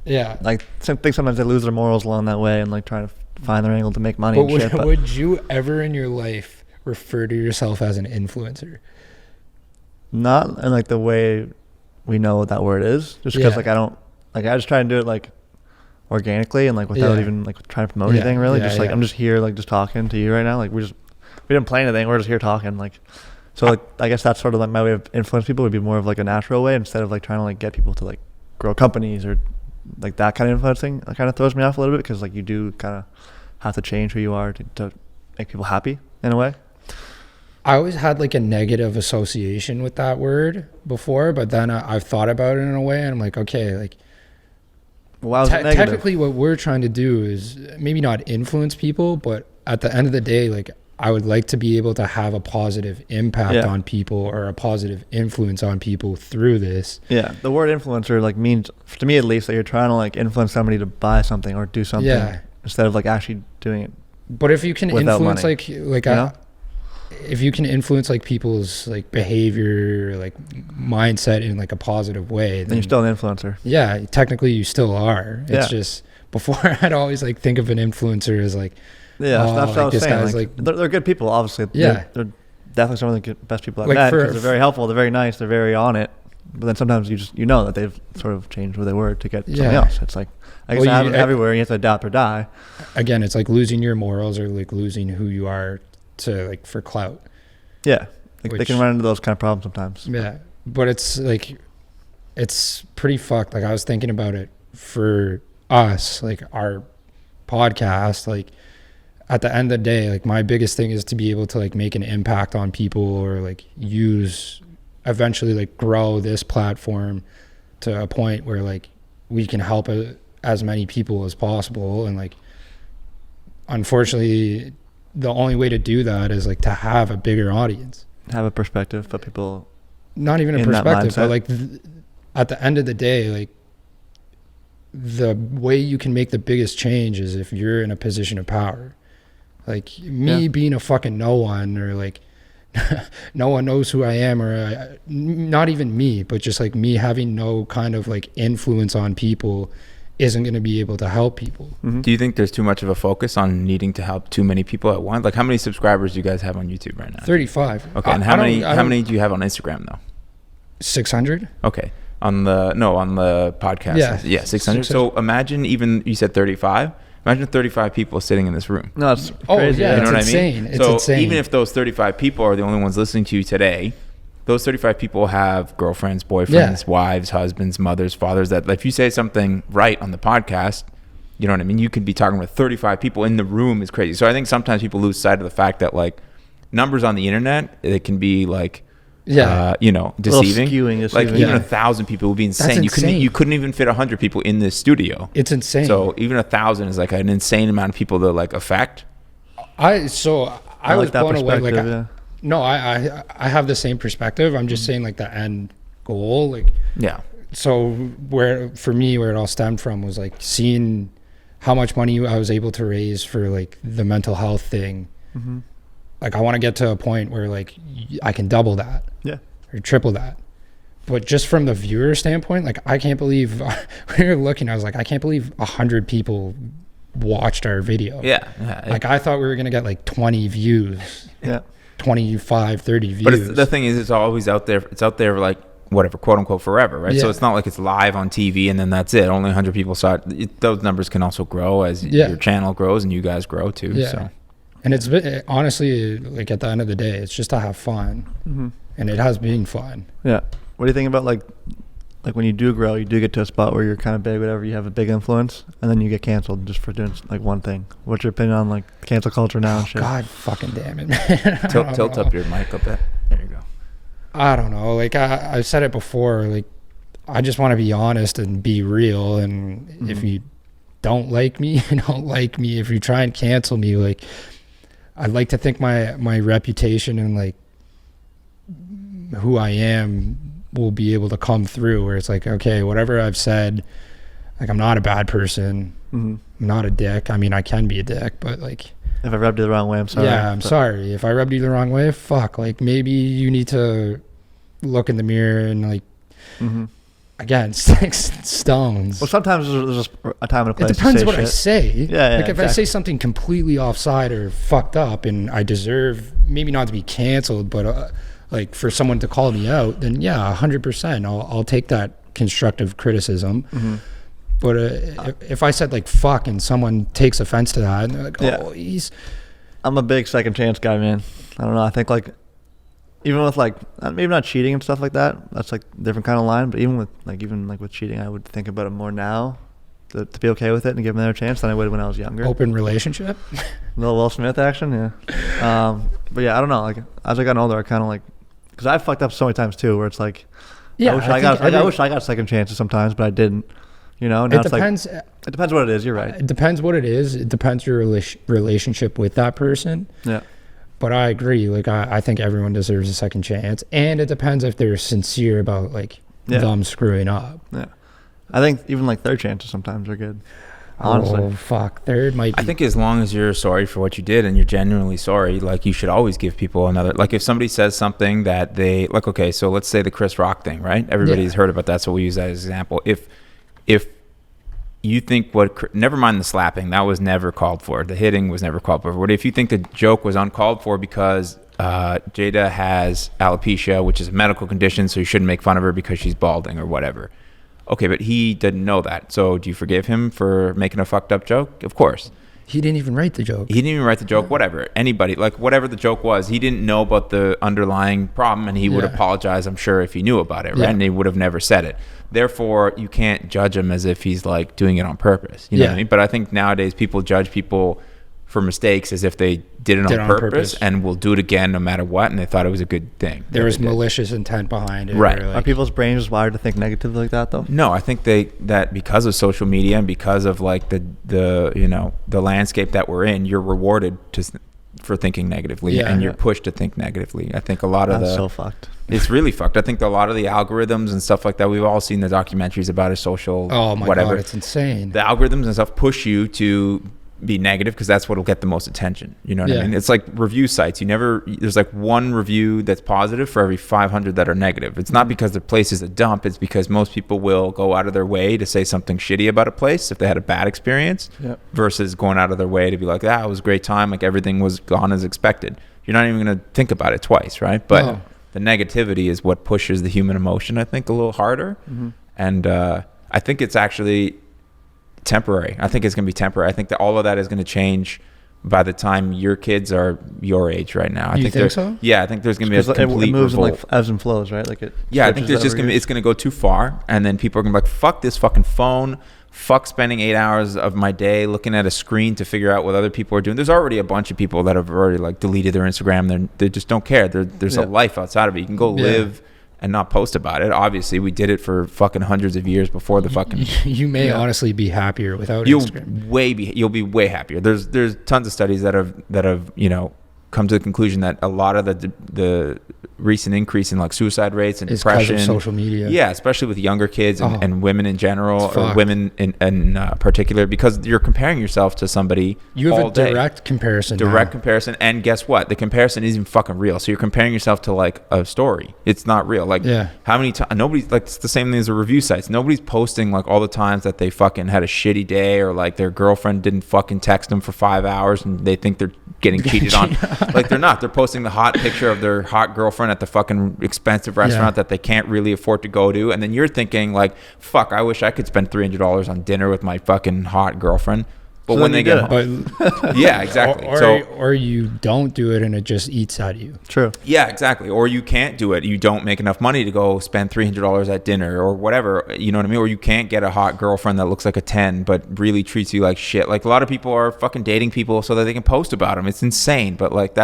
Yeah. Like I think sometimes they lose their morals along that way and like trying to find their angle to make money But and shit. But would you ever in your life refer to yourself as an influencer? not in like the way we know what that word is. Just because Yeah. I just try and do it like organically and like without Yeah. even like trying to promote Yeah, anything really. yeah, Just like yeah. I'm just here like just talking to you right now. Like we didn't plan anything. We're just here talking. Like so like I guess that's sort of like my way of influence people would be more of like a natural way instead of like trying to like get people to like grow companies or like that kind of influencing. That kind of throws me off a little bit because like you do kind of have to change who you are to make people happy in a way. I always had like a negative association with that word before, but then I've thought about it in a way, and I'm like, okay, like Why was it negative? technically what we're trying to do is maybe not influence people, but at the end of the day, like I would like to be able to have a positive impact Yeah. on people or a positive influence on people through this. Yeah, the word influencer like means to me at least that you're trying to like influence somebody to buy something or do something Yeah. instead of like actually doing it. But if you can Without influence money, like you know? if you can influence like people's like behavior, like mindset in like a positive way, Then you're still an influencer. yeah, technically you still are. It's Yeah. just before I'd always like think of an influencer as like, Yeah, Oh, that's like what I was this saying. guy's Like, like- they're good people, obviously. Yeah. They're definitely some of the best people I've Like met for- because they're very helpful. They're very nice. They're very on it. But then sometimes you know that they've sort of changed who they were to get something Yeah. else. It's like I guess Well, it happens you- everywhere. You have to adapt or die. again, it's like losing your morals or like losing who you are to like for clout. Yeah, like they Which- can run into those kind of problems sometimes. Yeah, but it's like, it's pretty fucked. Like I was thinking about it for us, like our podcast, like at the end of the day, like my biggest thing is to be able to like make an impact on people, or like eventually like grow this platform to a point where like we can help as many people as possible. And like, unfortunately, the only way to do that is like to have a bigger audience, have a perspective, but people, not even a perspective, but like at the end of the day, like the way you can make the biggest change is if you're in a position of power. Like me being a fucking no one, or like no one knows who I am, or not even me, but just like me having no kind of like influence on people isn't going to be able to help people. Mm-hmm. Do you think there's too much of a focus on needing to help too many people at once? Like, how many subscribers do you guys have on YouTube right now? 35. Okay, and how many do you have on Instagram though? 600. Okay, on the podcast. Yeah, 600. So imagine, even you said 35. Imagine 35 people sitting in this room. No, it's crazy. Oh yeah, you know it's what insane. I mean? It's so insane. Even if those 35 people are the only ones listening to you today, those 35 people have girlfriends, boyfriends, wives, husbands, mothers, fathers, that if you say something right on the podcast, you know what I mean? You could be talking with 35 people in the room is crazy. So I think sometimes people lose sight of the fact that like numbers on the internet, it can be like, deceiving. Like even 1,000 people would be insane. You couldn't even fit 100 people in this studio. It's insane. So even 1,000 is like an insane amount of people to like affect. I was blown away. Like, no, I have the same perspective. I'm just saying like the end goal. Like, yeah. So for me, where it all stemmed from was like seeing how much money I was able to raise for like the mental health thing. Mm-hmm. Like I want to get to a point where like I can double that. Yeah. Or triple that. But just from the viewer standpoint, like I can't believe when we were looking, I was like, I can't believe 100 people watched our video. Yeah. Like I thought we were going to get like 20 views. Yeah. 25, 30 views. But the thing is, it's always out there. It's out there like whatever, quote unquote, forever, right? Yeah. So it's not like it's live on TV and then that's it. Only 100 people saw it. Those numbers can also grow as your channel grows and you guys grow too. Yeah. So. And it's honestly, like at the end of the day, it's just to have fun. Mm-hmm. And it has been fun. Yeah. What do you think about like when you do grow, you do get to a spot where you're kind of big, whatever, you have a big influence, and then you get canceled just for doing like one thing? What's your opinion on like cancel culture now and shit? God fucking damn it, man. Tilt up your mic a bit. There you go. I don't know. Like I've said it before, like I just want to be honest and be real. And if you don't like me, you don't like me. If you try and cancel me, like I'd like to think my reputation and like who I am will be able to come through, where it's like, okay, whatever I've said, like I'm not a bad person. Mm-hmm. I'm not a dick. I mean, I can be a dick, but like, if I rubbed you the wrong way, I'm sorry. Yeah, I'm sorry. If I rubbed you the wrong way, fuck. Like maybe you need to look in the mirror and like, again, stick stones. Well, sometimes there's just a time and a place. It depends to say what shit. I say. Yeah, like if I say something completely offside or fucked up and I deserve maybe not to be canceled, but like for someone to call me out, then yeah, 100%. I'll take that constructive criticism. Mm-hmm. But if I said like fuck and someone takes offense to that, and they're like, oh, I'm a big second chance guy, man. I don't know. I think like even with like maybe not cheating and stuff like that, that's like a different kind of line. But even with cheating, I would think about it more now to be okay with it and give them another chance than I would when I was younger. Open relationship. Little Will Smith action, yeah. But yeah, I don't know. Like as I got older, I kind of like, because I fucked up so many times too, where it's like, I wish I got second chances sometimes, but I didn't. You know, now it depends. Like, it depends what it is. You're right. It depends what it is. It depends your relationship with that person. Yeah. But I agree. Like I think everyone deserves a second chance, and it depends if they're sincere about like them screwing up. Yeah. I think even like third chances sometimes are good. Honestly. Oh fuck, third might be. I think as long as you're sorry for what you did and you're genuinely sorry, like you should always give people another. Like if somebody says something that they like, okay, so let's say the Chris Rock thing, right? Everybody's heard about that, so we use that as an example. If you think never mind the slapping, that was never called for. The hitting was never called for. What if you think the joke was uncalled for because Jada has alopecia, which is a medical condition, so you shouldn't make fun of her because she's balding or whatever. Okay, but he didn't know that. So do you forgive him for making a fucked up joke? Of course. He didn't even write the joke. He didn't even write the joke. Whatever, anybody, like whatever the joke was, he didn't know about the underlying problem, and he would apologize, I'm sure, if he knew about it, right? And he would have never said it. Therefore, you can't judge him as if he's like doing it on purpose. You know what I mean? But I think nowadays people judge people for mistakes as if they did it on purpose and will do it again no matter what, and they thought it was a good thing. There was malicious intent behind it. Right. Are people's brains wired to think negatively like that, though? No, I think that because of social media and because of like the landscape that we're in, you're rewarded for thinking negatively, and you're pushed to think negatively. I think a lot of That's so fucked. It's really fucked. I think a lot of the algorithms and stuff like that, we've all seen the documentaries about it, social whatever. God, it's insane. The algorithms and stuff push you to be negative because that's what'll get the most attention. You know what I mean? It's like review sites. There's like one review that's positive for every 500 that are negative. It's not because the place is a dump. It's because most people will go out of their way to say something shitty about a place if they had a bad experience versus going out of their way to be like, it was a great time. Like everything was gone as expected. You're not even going to think about it twice, right? But the negativity is what pushes the human emotion, I think, a little harder. And I think it's actually temporary. I think it's going to be temporary. I think that all of that is going to change by the time your kids are your age right now. You think so? Yeah, I think there's going to be a complete it moves revolt. in like ebbs and flows, right? Like it. Yeah, I think there's just it's going to go too far, and then people are going to be like, "Fuck this fucking phone. Fuck spending 8 hours of my day looking at a screen to figure out what other people are doing." There's already a bunch of people that have already like deleted their Instagram. They just don't care. There's a life outside of it. You can go live and not post about it. Obviously, we did it for fucking hundreds of years before the fucking. You may honestly be happier without Instagram. You'll be way happier. There's tons of studies that have come to the conclusion that a lot of the recent increase in like suicide rates and depression, because of social media. Yeah, especially with younger kids and women in general, or women in particular, because you're comparing yourself to somebody. You have a direct comparison. Comparison, and guess what? The comparison isn't fucking real. So you're comparing yourself to like a story. It's not real. Like how many times? Nobody's like, it's the same thing as the review sites. Nobody's posting like all the times that they fucking had a shitty day, or like their girlfriend didn't fucking text them for 5 hours and they think they're getting cheated on. Like they're not. They're posting the hot picture of their hot girlfriend at the fucking expensive restaurant that they can't really afford to go to, and then you're thinking like, fuck, I wish I could spend $300 on dinner with my fucking hot girlfriend. But when they get home, yeah, exactly. Or you don't do it and it just eats at you. True. Yeah, exactly. Or you can't do it. You don't make enough money to go spend $300 at dinner or whatever. You know what I mean? Or you can't get a hot girlfriend that looks like a 10 but really treats you like shit. Like a lot of people are fucking dating people so that they can post about them. It's insane, but like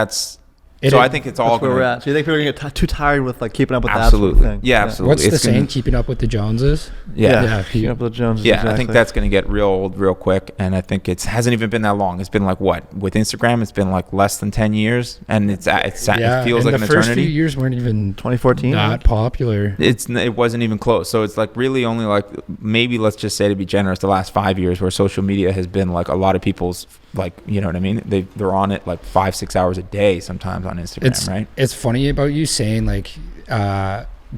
I think it's all where we're at. So you think people are going to get too tired with like keeping up with that sort of thing? Yeah, absolutely. What's the saying? Keeping up with the Joneses? Yeah. Keeping up with the Joneses. Yeah, exactly. I think that's going to get real old real quick, and I think it hasn't even been that long. It's been like what? With Instagram, it's been like less than 10 years, and it feels like an eternity. The first few years weren't even 2014 not popular. It wasn't even close. So it's like really only like maybe, let's just say to be generous, the last 5 years where social media has been like a lot of people's, like, you know what I mean? They're on it like 5-6 hours a day sometimes on Instagram, right? It's funny about you saying like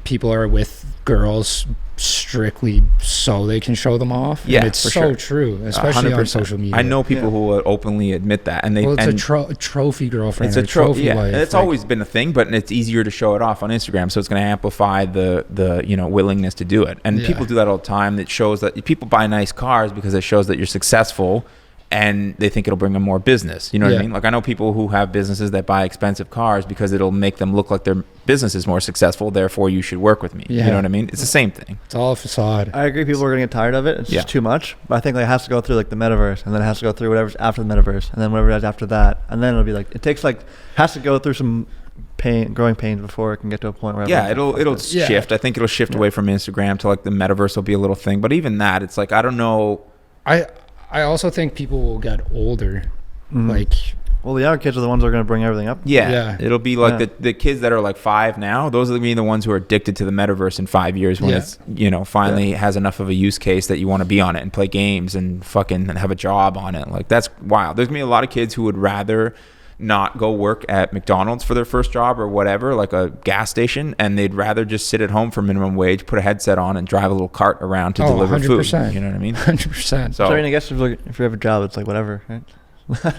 people are with girls strictly so they can show them off. Yeah, and it's so true, especially 100%. On social media. I know people who will openly admit that, and it's a trophy girlfriend. It's a trophy wife. And it's like, always been a thing, but it's easier to show it off on Instagram, so it's going to amplify the willingness to do it. And people do that all the time. It shows that people buy nice cars because it shows that you're successful, and they think it'll bring them more business. You know what I mean? Like I know people who have businesses that buy expensive cars because it'll make them look like their business is more successful. Therefore, you should work with me. Yeah. You know what I mean? It's the same thing. It's all a facade. I agree. People are going to get tired of it. It's just too much. But I think like it has to go through like the metaverse, and then it has to go through whatever's after the metaverse, and then whatever it is after that, and then it'll be like has to go through some growing pains before it can get to a point where it'll shift. I think it'll shift away from Instagram to like the metaverse will be a little thing. But even that, it's like I don't know. I also think people will get older. Like, well, the younger kids are the ones that are going to bring everything up. Yeah. It'll be like the kids that are like 5 now. Those are going to be the ones who are addicted to the metaverse in 5 years when it's finally has enough of a use case that you want to be on it and play games and fucking have a job on it. Like that's wild. There's going to be a lot of kids who would rather not go work at McDonald's for their first job or whatever, like a gas station, and they'd rather just sit at home for minimum wage, put a headset on, and drive a little cart around to deliver 100%. food. You know what I mean? 100%. So I mean, I guess if you have a job, it's like whatever, right?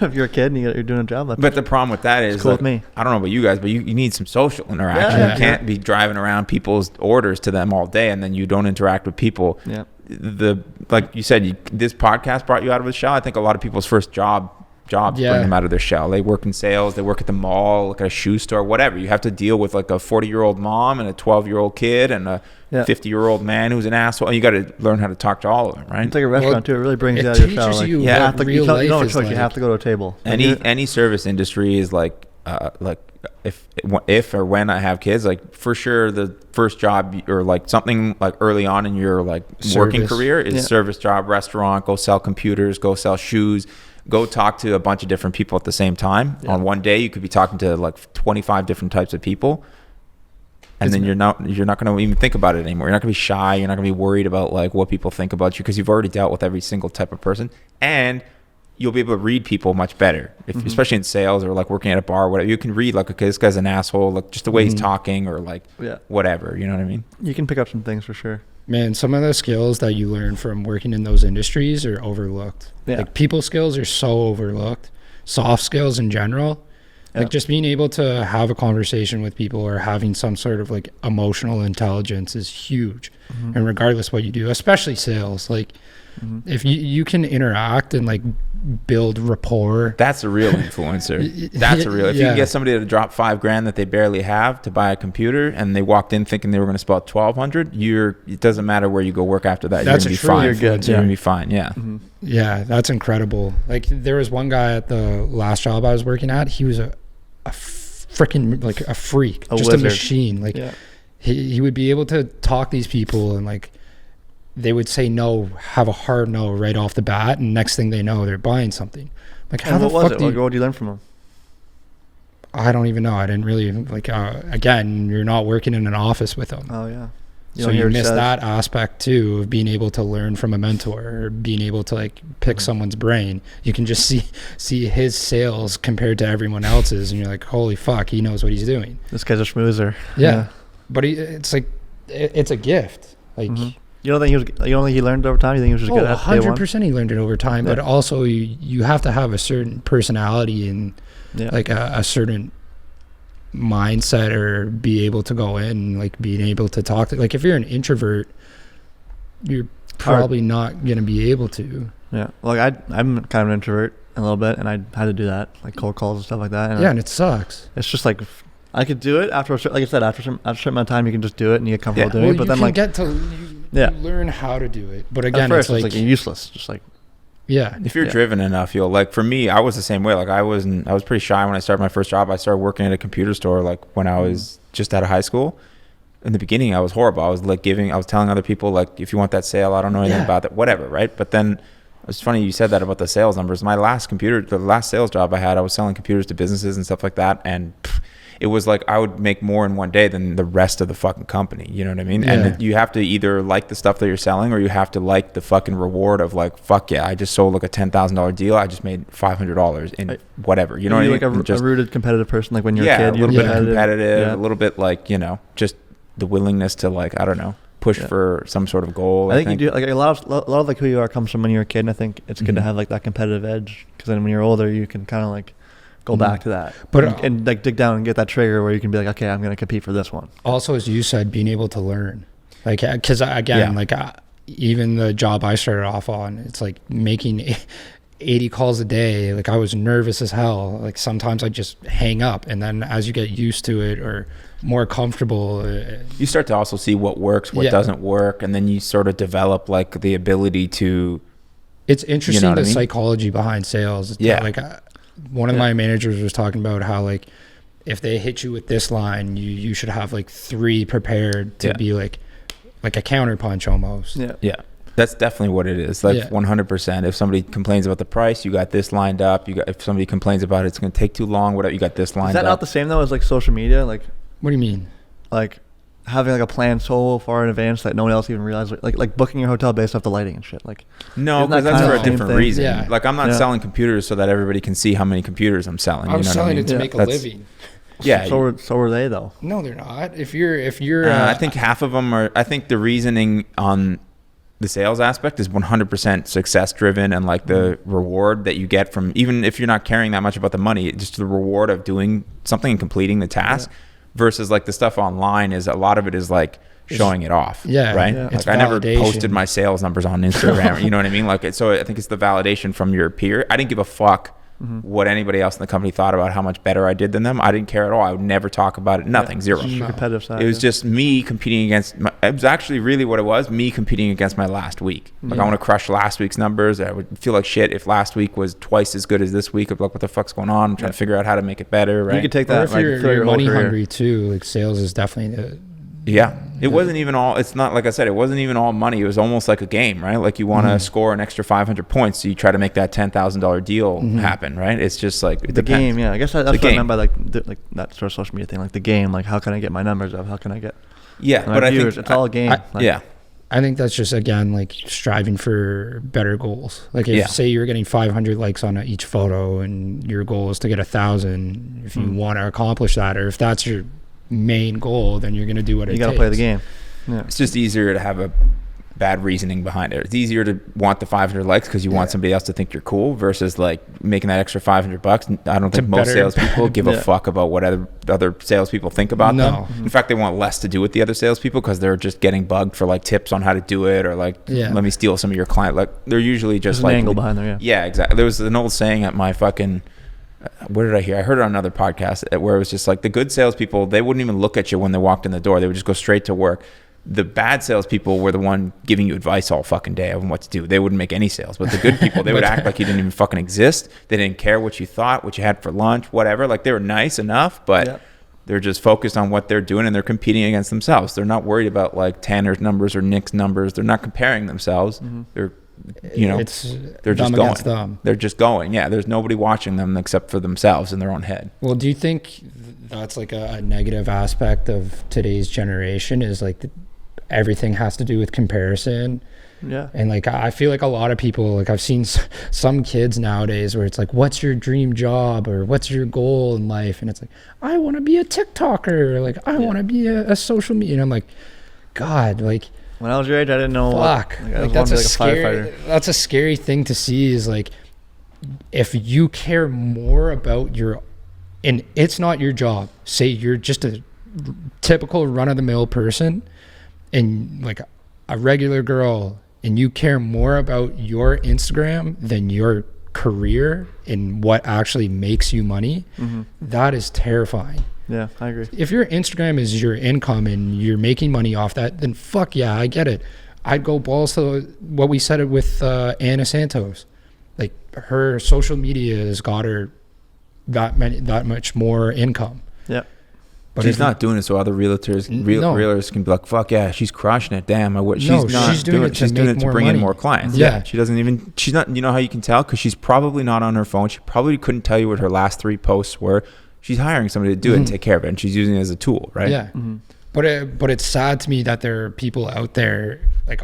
If you're a kid and you're doing a job, but the problem with that is, cool with me. I don't know about you guys, but you need some social interaction. You can't be driving around people's orders to them all day and then you don't interact with people. Yeah. like you said, this podcast brought you out of the shell. I think a lot of people's first jobs bring them out of their shell. They work in sales, they work at the mall, like at a shoe store, whatever. You have to deal with like a 40-year-old mom and a 12-year-old kid and a 50-year-old man who's an asshole. You got to learn how to talk to all of them, right? It's like a restaurant too. It really brings you out of your shell. Like, you have to, you don't have a choice. You have to go to a table. Any service industry is like if or when I have kids, like for sure the first job or like something like early on in your like working career is service job, restaurant, go sell computers, go sell shoes, go talk to a bunch of different people at the same time. On one day you could be talking to like 25 different types of people, and then you're not going to even think about it anymore. You're not going to be shy, you're not going to be worried about like what people think about you, because you've already dealt with every single type of person, and you'll be able to read people much better, especially in sales or like working at a bar or whatever. You can read like, okay, this guy's an asshole, like just the way he's talking, or like whatever, you know what I mean? You can pick up some things for sure. Man, some of the skills that you learn from working in those industries are overlooked. Like people skills are so overlooked. Soft skills in general, like just being able to have a conversation with people or having some sort of like emotional intelligence is huge. And regardless what you do, especially sales, like if you can interact and like build rapport, that's a real influencer. That's a real, if you can get somebody to drop $5,000 that they barely have to buy a computer, and they walked in thinking they were going to spend $1,200, it doesn't matter where you go work after that, that's you're going to be fine. You're good. You're going to be fine. Yeah, that's incredible. Like there was one guy at the last job I was working at, he was a freaking like a freak, just wizard. A machine. Like he would be able to talk these people, and like they would say no, have a hard no right off the bat, and next thing they know, they're buying something. Like, how the fuck do you... What did you learn from them? I don't even know. I didn't really, like, again, you're not working in an office with them. Oh, yeah. So you miss that aspect, too, of being able to learn from a mentor, or being able to, like, pick someone's brain. You can just see his sales compared to everyone else's, and you're like, holy fuck, he knows what he's doing. This guy's a schmoozer. Yeah. But it's like, it's a gift. Like... You don't think he learned over time? You think he was just good at it? 100% he learned it over time, but also you have to have a certain personality and like a certain mindset, or be able to go in and like being able to talk to, like if you're an introvert, you're probably not going to be able to. Yeah. Like I'm kind of an introvert a little bit, and I had to do that, like cold calls and stuff like that. And it sucks. It's just like, I could do it after, like I said, after a certain amount of time, you can just do it and you get comfortable doing it. But then like you learn how to do it. But again, it's like useless. Just like, if you're driven enough, you'll, like for me, I was the same way. Like I was pretty shy when I started my first job. I started working at a computer store like when I was just out of high school. In the beginning, I was horrible. I was telling other people, like, if you want that sale, I don't know anything about that, whatever, right? But then it's funny you said that about the sales numbers. The last sales job I had, I was selling computers to businesses and stuff like that, and it was like I would make more in one day than the rest of the fucking company. You know what I mean? And you have to either like the stuff that you're selling, or you have to like the fucking reward of like, fuck yeah, I just sold like a $10,000 deal. I just made $500 in whatever. You know what I mean? Like a rooted competitive person, like when you're a kid. A little bit competitive, a little bit like, just the willingness to like, I don't know, push for some sort of goal. I think you do, like a lot of like who you are comes from when you're a kid, and I think it's good to have like that competitive edge, because then when you're older, you can kind of like go back to that, but and like dig down and get that trigger where you can be like, okay, I'm going to compete for this one. Also, as you said, being able to learn, like, because again, like even the job I started off on, it's like making 80 calls a day. Like I was nervous as hell. Like sometimes I just hang up, and then as you get used to it or more comfortable, you start to also see what works, what doesn't work, and then you sort of develop like the ability to. It's interesting, the psychology behind sales. Like. One of my managers was talking about how like if they hit you with this line, you should have like 3 prepared to be like a counter punch almost. Yeah. That's definitely what it is. Like 100%. If somebody complains about the price, you got this lined up. If somebody complains about it's going to take too long, whatever, you got this lined up. Is that not the same though as like social media? Like, what do you mean? Like having like a plan so far in advance that no one else even realizes, like booking your hotel based off the lighting and shit. Like, no, because that's for a different reason. Yeah. Like I'm not selling computers so that everybody can see how many computers I'm selling. I'm selling it to make a living. Yeah. So were they though? No, they're not. If you're I think half of them are. I think the reasoning on the sales aspect is 100% success driven, and like the reward that you get from, even if you're not caring that much about the money, just the reward of doing something and completing the task. Versus like the stuff online is, a lot of it is like showing it off. Yeah. Right. Yeah. Like I never posted my sales numbers on Instagram. You know what I mean? Like, so I think it's the validation from your peer. I didn't give a fuck what anybody else in the company thought about how much better I did than them. I didn't care at all. I would never talk about it. Nothing. Zero. Competitive side. It was just me competing against it was actually really what it was, me competing against my last week. Like I want to crush last week's numbers. I would feel like shit if last week was twice as good as this week. I'd be like, what the fuck's going on? I'm trying to figure out how to make it better. Right. You could take that. Or if you're money hungry too, like sales is definitely it wasn't even all, it's not like I said, it wasn't even all money. It was almost like a game, right? Like you want to score an extra 500 points. So you try to make that $10,000 deal happen, right? It's just like the game. Yeah. I guess that's what I meant by like that sort of social media thing, like the game, like how can I get my numbers up? How can I get but viewers? It's all a game. I think that's just, again, like striving for better goals. Like if say you're getting 500 likes on each photo and your goal is to get 1,000, if you want to accomplish that, or if that's your main goal, then you're going to do what it takes. You got to play the game. Yeah. It's just easier to have a bad reasoning behind it. It's easier to want the 500 likes because you want somebody else to think you're cool versus like making that extra $500. I don't think most salespeople give a fuck about what other salespeople think about them. In fact, they want less to do with the other salespeople because they're just getting bugged for like tips on how to do it or like let me steal some of your client. Like they're usually just There's like an angle behind there. Yeah, exactly. There was an old saying at my fucking. Where did I hear? I heard it on another podcast where it was just like the good salespeople, they wouldn't even look at you when they walked in the door. They would just go straight to work. The bad salespeople were the one giving you advice all fucking day on what to do. They wouldn't make any sales. But the good people, they would act like you didn't even fucking exist. They didn't care what you thought, what you had for lunch, whatever. Like they were nice enough, but they're just focused on what they're doing and they're competing against themselves. They're not worried about like Tanner's numbers or Nick's numbers. They're not comparing themselves. They're they're just going. They're just going. Yeah, there's nobody watching them except for themselves in their own head. Well, do you think that's like a negative aspect of today's generation? Is like everything has to do with comparison. Yeah. And like I feel like a lot of people, like I've seen some kids nowadays where it's like, what's your dream job or what's your goal in life? And it's like, I want to be a TikToker, or like I want to be a social media. And I'm like, God, like. When I was your age, I didn't know. Fuck. Like that's a scary. That's a scary thing to see. Is like, if you care more about and it's not your job. Say you're just a typical run-of-the-mill person, and like a regular girl, and you care more about your Instagram than your career and what actually makes you money. That is terrifying. Yeah, I agree. If your Instagram is your income and you're making money off that, then fuck yeah, I get it. I'd go balls to what we said it with Anna Santos. Like her social media has got her that much more income. Yeah. But she's not doing it so other realtors can be like, fuck yeah, she's crushing it. Damn, she's doing it to bring in more clients. Yeah. She's not, you know how you can tell? Because she's probably not on her phone. She probably couldn't tell you what her last 3 posts were. She's hiring somebody to do it and take care of it, and she's using it as a tool, right? Yeah. But it's sad to me that there are people out there, like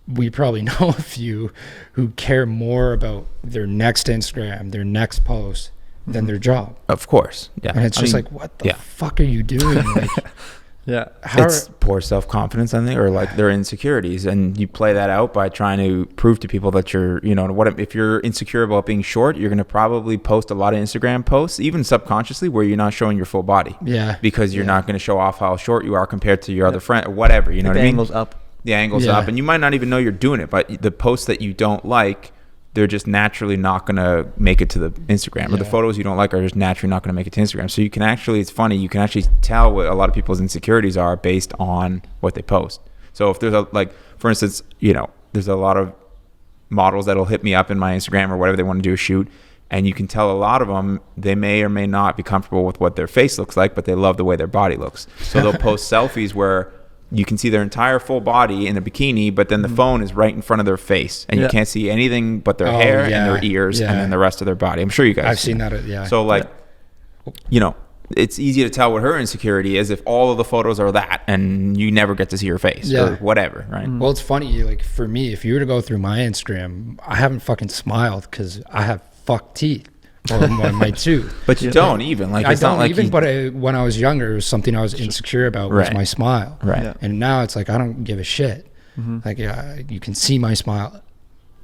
we probably know a few, who care more about their next Instagram, their next post than their job. Of course. Yeah. And it's just like, what the fuck are you doing? Like, yeah. It's poor self-confidence, I think, or like their insecurities. And you play that out by trying to prove to people that you're, if you're insecure about being short, you're going to probably post a lot of Instagram posts, even subconsciously, where you're not showing your full body. Yeah. Because you're not going to show off how short you are compared to your other friend or whatever. You know what I mean? The angle's up. The angle's up. And you might not even know you're doing it, but the posts that you don't like, they're just naturally not going to make it to the Instagram, or the photos you don't like are just naturally not going to make it to Instagram. So you can actually, it's funny, you can actually tell what a lot of people's insecurities are based on what they post. So if there's for instance, there's a lot of models that'll hit me up in my Instagram or whatever they want to do a shoot. And you can tell a lot of them, they may or may not be comfortable with what their face looks like, but they love the way their body looks. So they'll post selfies where you can see their entire full body in a bikini, but then the phone is right in front of their face, and you can't see anything but their hair and their ears and then the rest of their body. I'm sure you guys I've seen that. Yeah. So it's easy to tell what her insecurity is if all of the photos are that and you never get to see her face or whatever, right? Well, it's funny. Like for me, if you were to go through my Instagram, I haven't fucking smiled because I have fucked teeth. Or my tooth. But you don't even like. It's not like even. But when I was younger, it was something I was insecure about. Was my smile. Right. Yeah. And now it's like I don't give a shit. Like you can see my smile.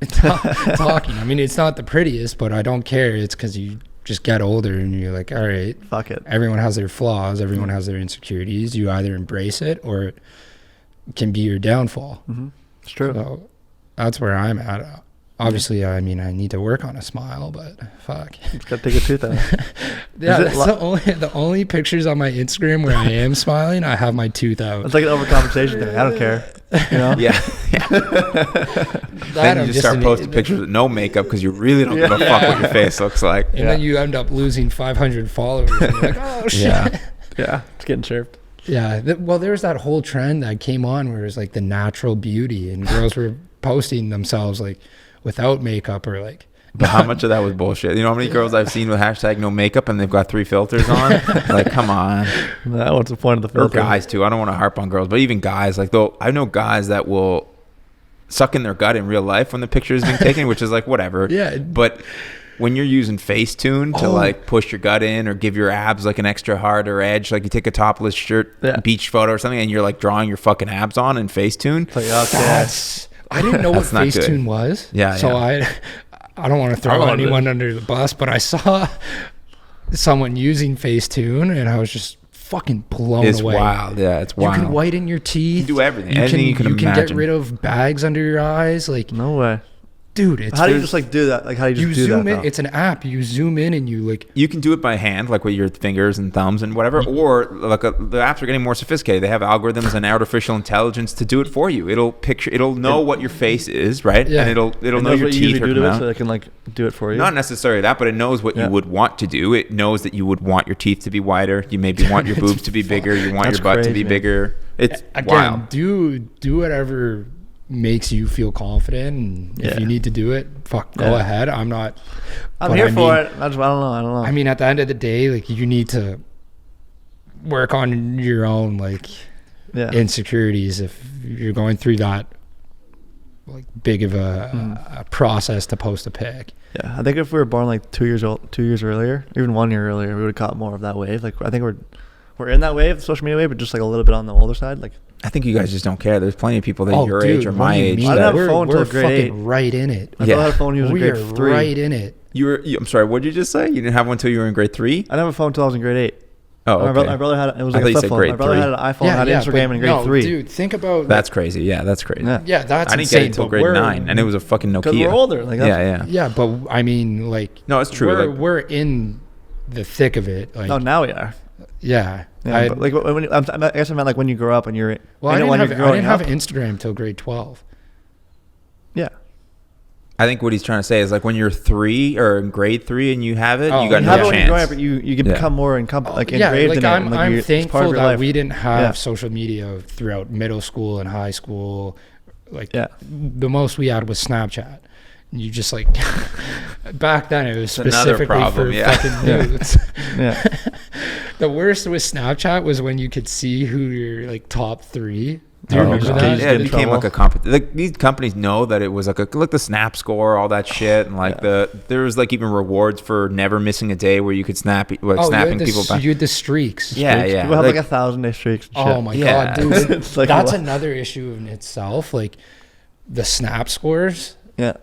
Talking. I mean, it's not the prettiest, but I don't care. It's because you just get older and you're like, all right, fuck it. Everyone has their flaws. Everyone has their insecurities. You either embrace it or can be your downfall. It's true. So that's where I'm at. Obviously, I mean, I need to work on a smile, but fuck. Just gotta take a tooth out. Yeah, that's the only pictures on my Instagram where I am smiling. I have my tooth out. It's like an overcompensation thing. I don't care. You know? Yeah. Then you just start posting pictures with no makeup because you really don't give a fuck what your face looks like. And then you end up losing 500 followers. And you're like, oh shit. Yeah. It's getting chirped. Yeah. Well, there's that whole trend that came on where it was like the natural beauty, and girls were posting themselves like without makeup or like. But how much of that was bullshit? You know how many girls I've seen with hashtag no makeup and they've got 3 filters on? Like, come on. What's the point of the filter? Or guys too. I don't want to harp on girls, but even guys, like, though, I know guys that will suck in their gut in real life when the picture is being taken, which is like whatever. Yeah. But when you're using Facetune to like push your gut in or give your abs like an extra harder edge, like you take a topless shirt beach photo or something and you're like drawing your fucking abs on in Facetune. That's I didn't know what Facetune was. Yeah. So I don't want to throw anyone under the bus, but I saw someone using Facetune and I was just fucking blown away. It's wild. Yeah, it's wild. You can whiten your teeth. You can do everything. Anything you can imagine. You can get rid of bags under your eyes. Like, no way. Dude, it's how do you just like do that? Like how do you just do that? Zoom in. It's an app. You zoom in and you like. You can do it by hand, like with your fingers and thumbs and whatever. Or like the apps are getting more sophisticated. They have algorithms and artificial intelligence to do it for you. It'll know what your face is, right? Yeah. And it'll know your teeth are coming out. So they can like do it for you. Not necessarily that, but it knows what you would want to do. It knows that you would want your teeth to be wider. You maybe want your boobs to be bigger. You want your butt to be bigger. It's wild. Do whatever makes you feel confident, and if you need to do it, go ahead. I'm here for it. I don't know. I mean, at the end of the day, like, you need to work on your own like insecurities if you're going through that like big of a process to post a pic. Yeah, I think if we were born like 2 years earlier, even 1 year earlier, we would have caught more of that wave. Like, I think we're in that wave, the social media wave, but just like a little bit on the older side. Like, I think you guys just don't care. There's plenty of people that your age or my age. I didn't have a phone until grade 8. Right in it. I had a phone when you was in grade 3. Right in it. I'm sorry, what did you just say? You didn't have one until you were in grade 3? I didn't have a phone until I was in grade 8. Oh, okay. My brother had it was like a flip phone. My brother had an iPhone, had Instagram in grade 3. Dude, think about that's crazy. Yeah, that's crazy. Yeah, that's I didn't get it until grade 9, and it was a fucking Nokia. Because we're older. Like, yeah, but I mean, like, no, it's true. We're in the thick of it. Like, now we are. Yeah. But like I guess I meant like when you grow up and you're. Well, I didn't have Instagram until grade 12. Yeah. I think what he's trying to say is like when you're 3 or in grade 3 and you have it, you got no chance. When you grow up, but you can become more engraved in it. I'm thankful that we didn't have social media throughout middle school and high school. Like, the most we had was Snapchat. You just like back then it was specifically for fucking nudes. The worst with Snapchat was when you could see who your like top 3. Do you remember that? Yeah, it became like a like these companies know that it was like the Snap Score, all that shit, and like there was like even rewards for never missing a day where you could snapping people back. You had the streaks. Yeah. People have like 1,000-day streaks. And shit. Oh my god, dude! Like, that's another issue in itself. Like the Snap Scores. Yeah.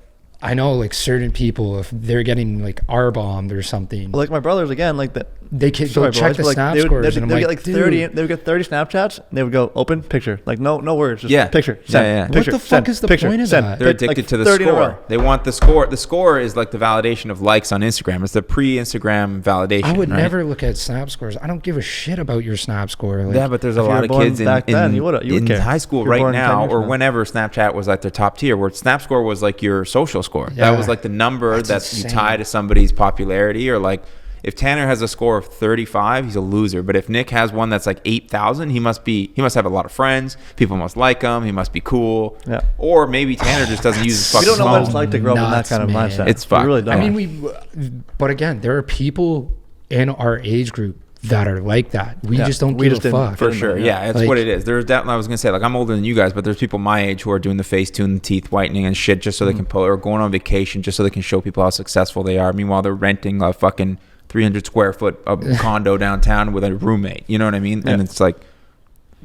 I know, like, certain people, if they're getting like R-bombed or something, like my brothers again, like that they can go check the Snap scores. They would get like 30. They would get 30 Snapchats. And they would go open picture, like no words, just picture. Send, picture, what the fuck is the point of that? They're addicted to the score. They want the score. The score is like the validation of likes on Instagram. It's the pre-Instagram validation. I would never look at Snap scores. I don't give a shit about your Snap score. Like, yeah, but there's a lot of kids in high school right now or whenever Snapchat was like their top tier, where Snap score was like your social score. That was like the number that you tie to somebody's popularity. Or like if Tanner has a score of 35, he's a loser. But if Nick has one that's like 8,000, he must have a lot of friends. People must like him. He must be cool. Yeah. Or maybe Tanner just doesn't use his fucking phone. We don't know what it's like to grow up in that kind of mindset. It's fucked. We really don't. I mean, but again, there are people in our age group that are like that. We just don't give a fuck. For sure. Yeah, it's like, what it is. There's that. I was going to say, like, I'm older than you guys, but there's people my age who are doing the Facetune, the teeth whitening and shit just so they can or going on vacation just so they can show people how successful they are. Meanwhile, they're renting a fucking 300 square foot condo downtown with a roommate. You know what I mean? And it's like,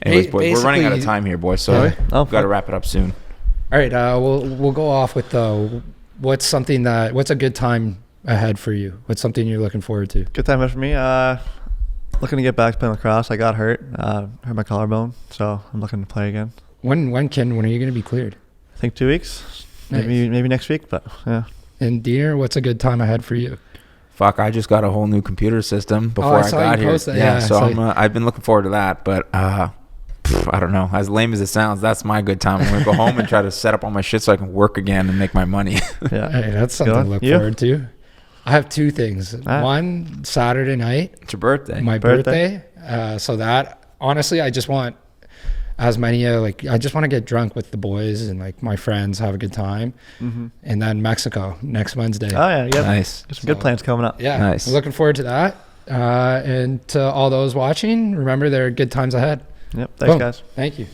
anyways, boys, we're running out of time here, boys. So we've got to wrap it up soon. All right. We'll go off with what's a good time ahead for you? What's something you're looking forward to? Good time ahead for me. Looking to get back to playing lacrosse. I got hurt my collarbone, so I'm looking to play again. When are you going to be cleared? I think 2 weeks, Nice. maybe next week, but yeah. And Diener, what's a good time ahead for you? Fuck, I just got a whole new computer system before I I saw got you here. post that. Yeah, Yeah, so so- I've been looking forward to that. But I don't know. As lame as it sounds, that's my good time. I'm gonna go home and try to set up all my shit so I can work again and make my money. Yeah. Hey, that's something to look You? forward to. I have 2 things. Ah. One, Saturday night, It's your birthday. my birthday. So that, honestly, I just want as many, I just want to get drunk with the boys and like my friends, have a good time. Mm-hmm. And then Mexico next Wednesday. Oh yeah, yeah. Nice. Got some good plans coming up. Yeah. Nice. I'm looking forward to that. And to all those watching, remember there are good times ahead. Yep. Thanks, Boom. guys. Thank you.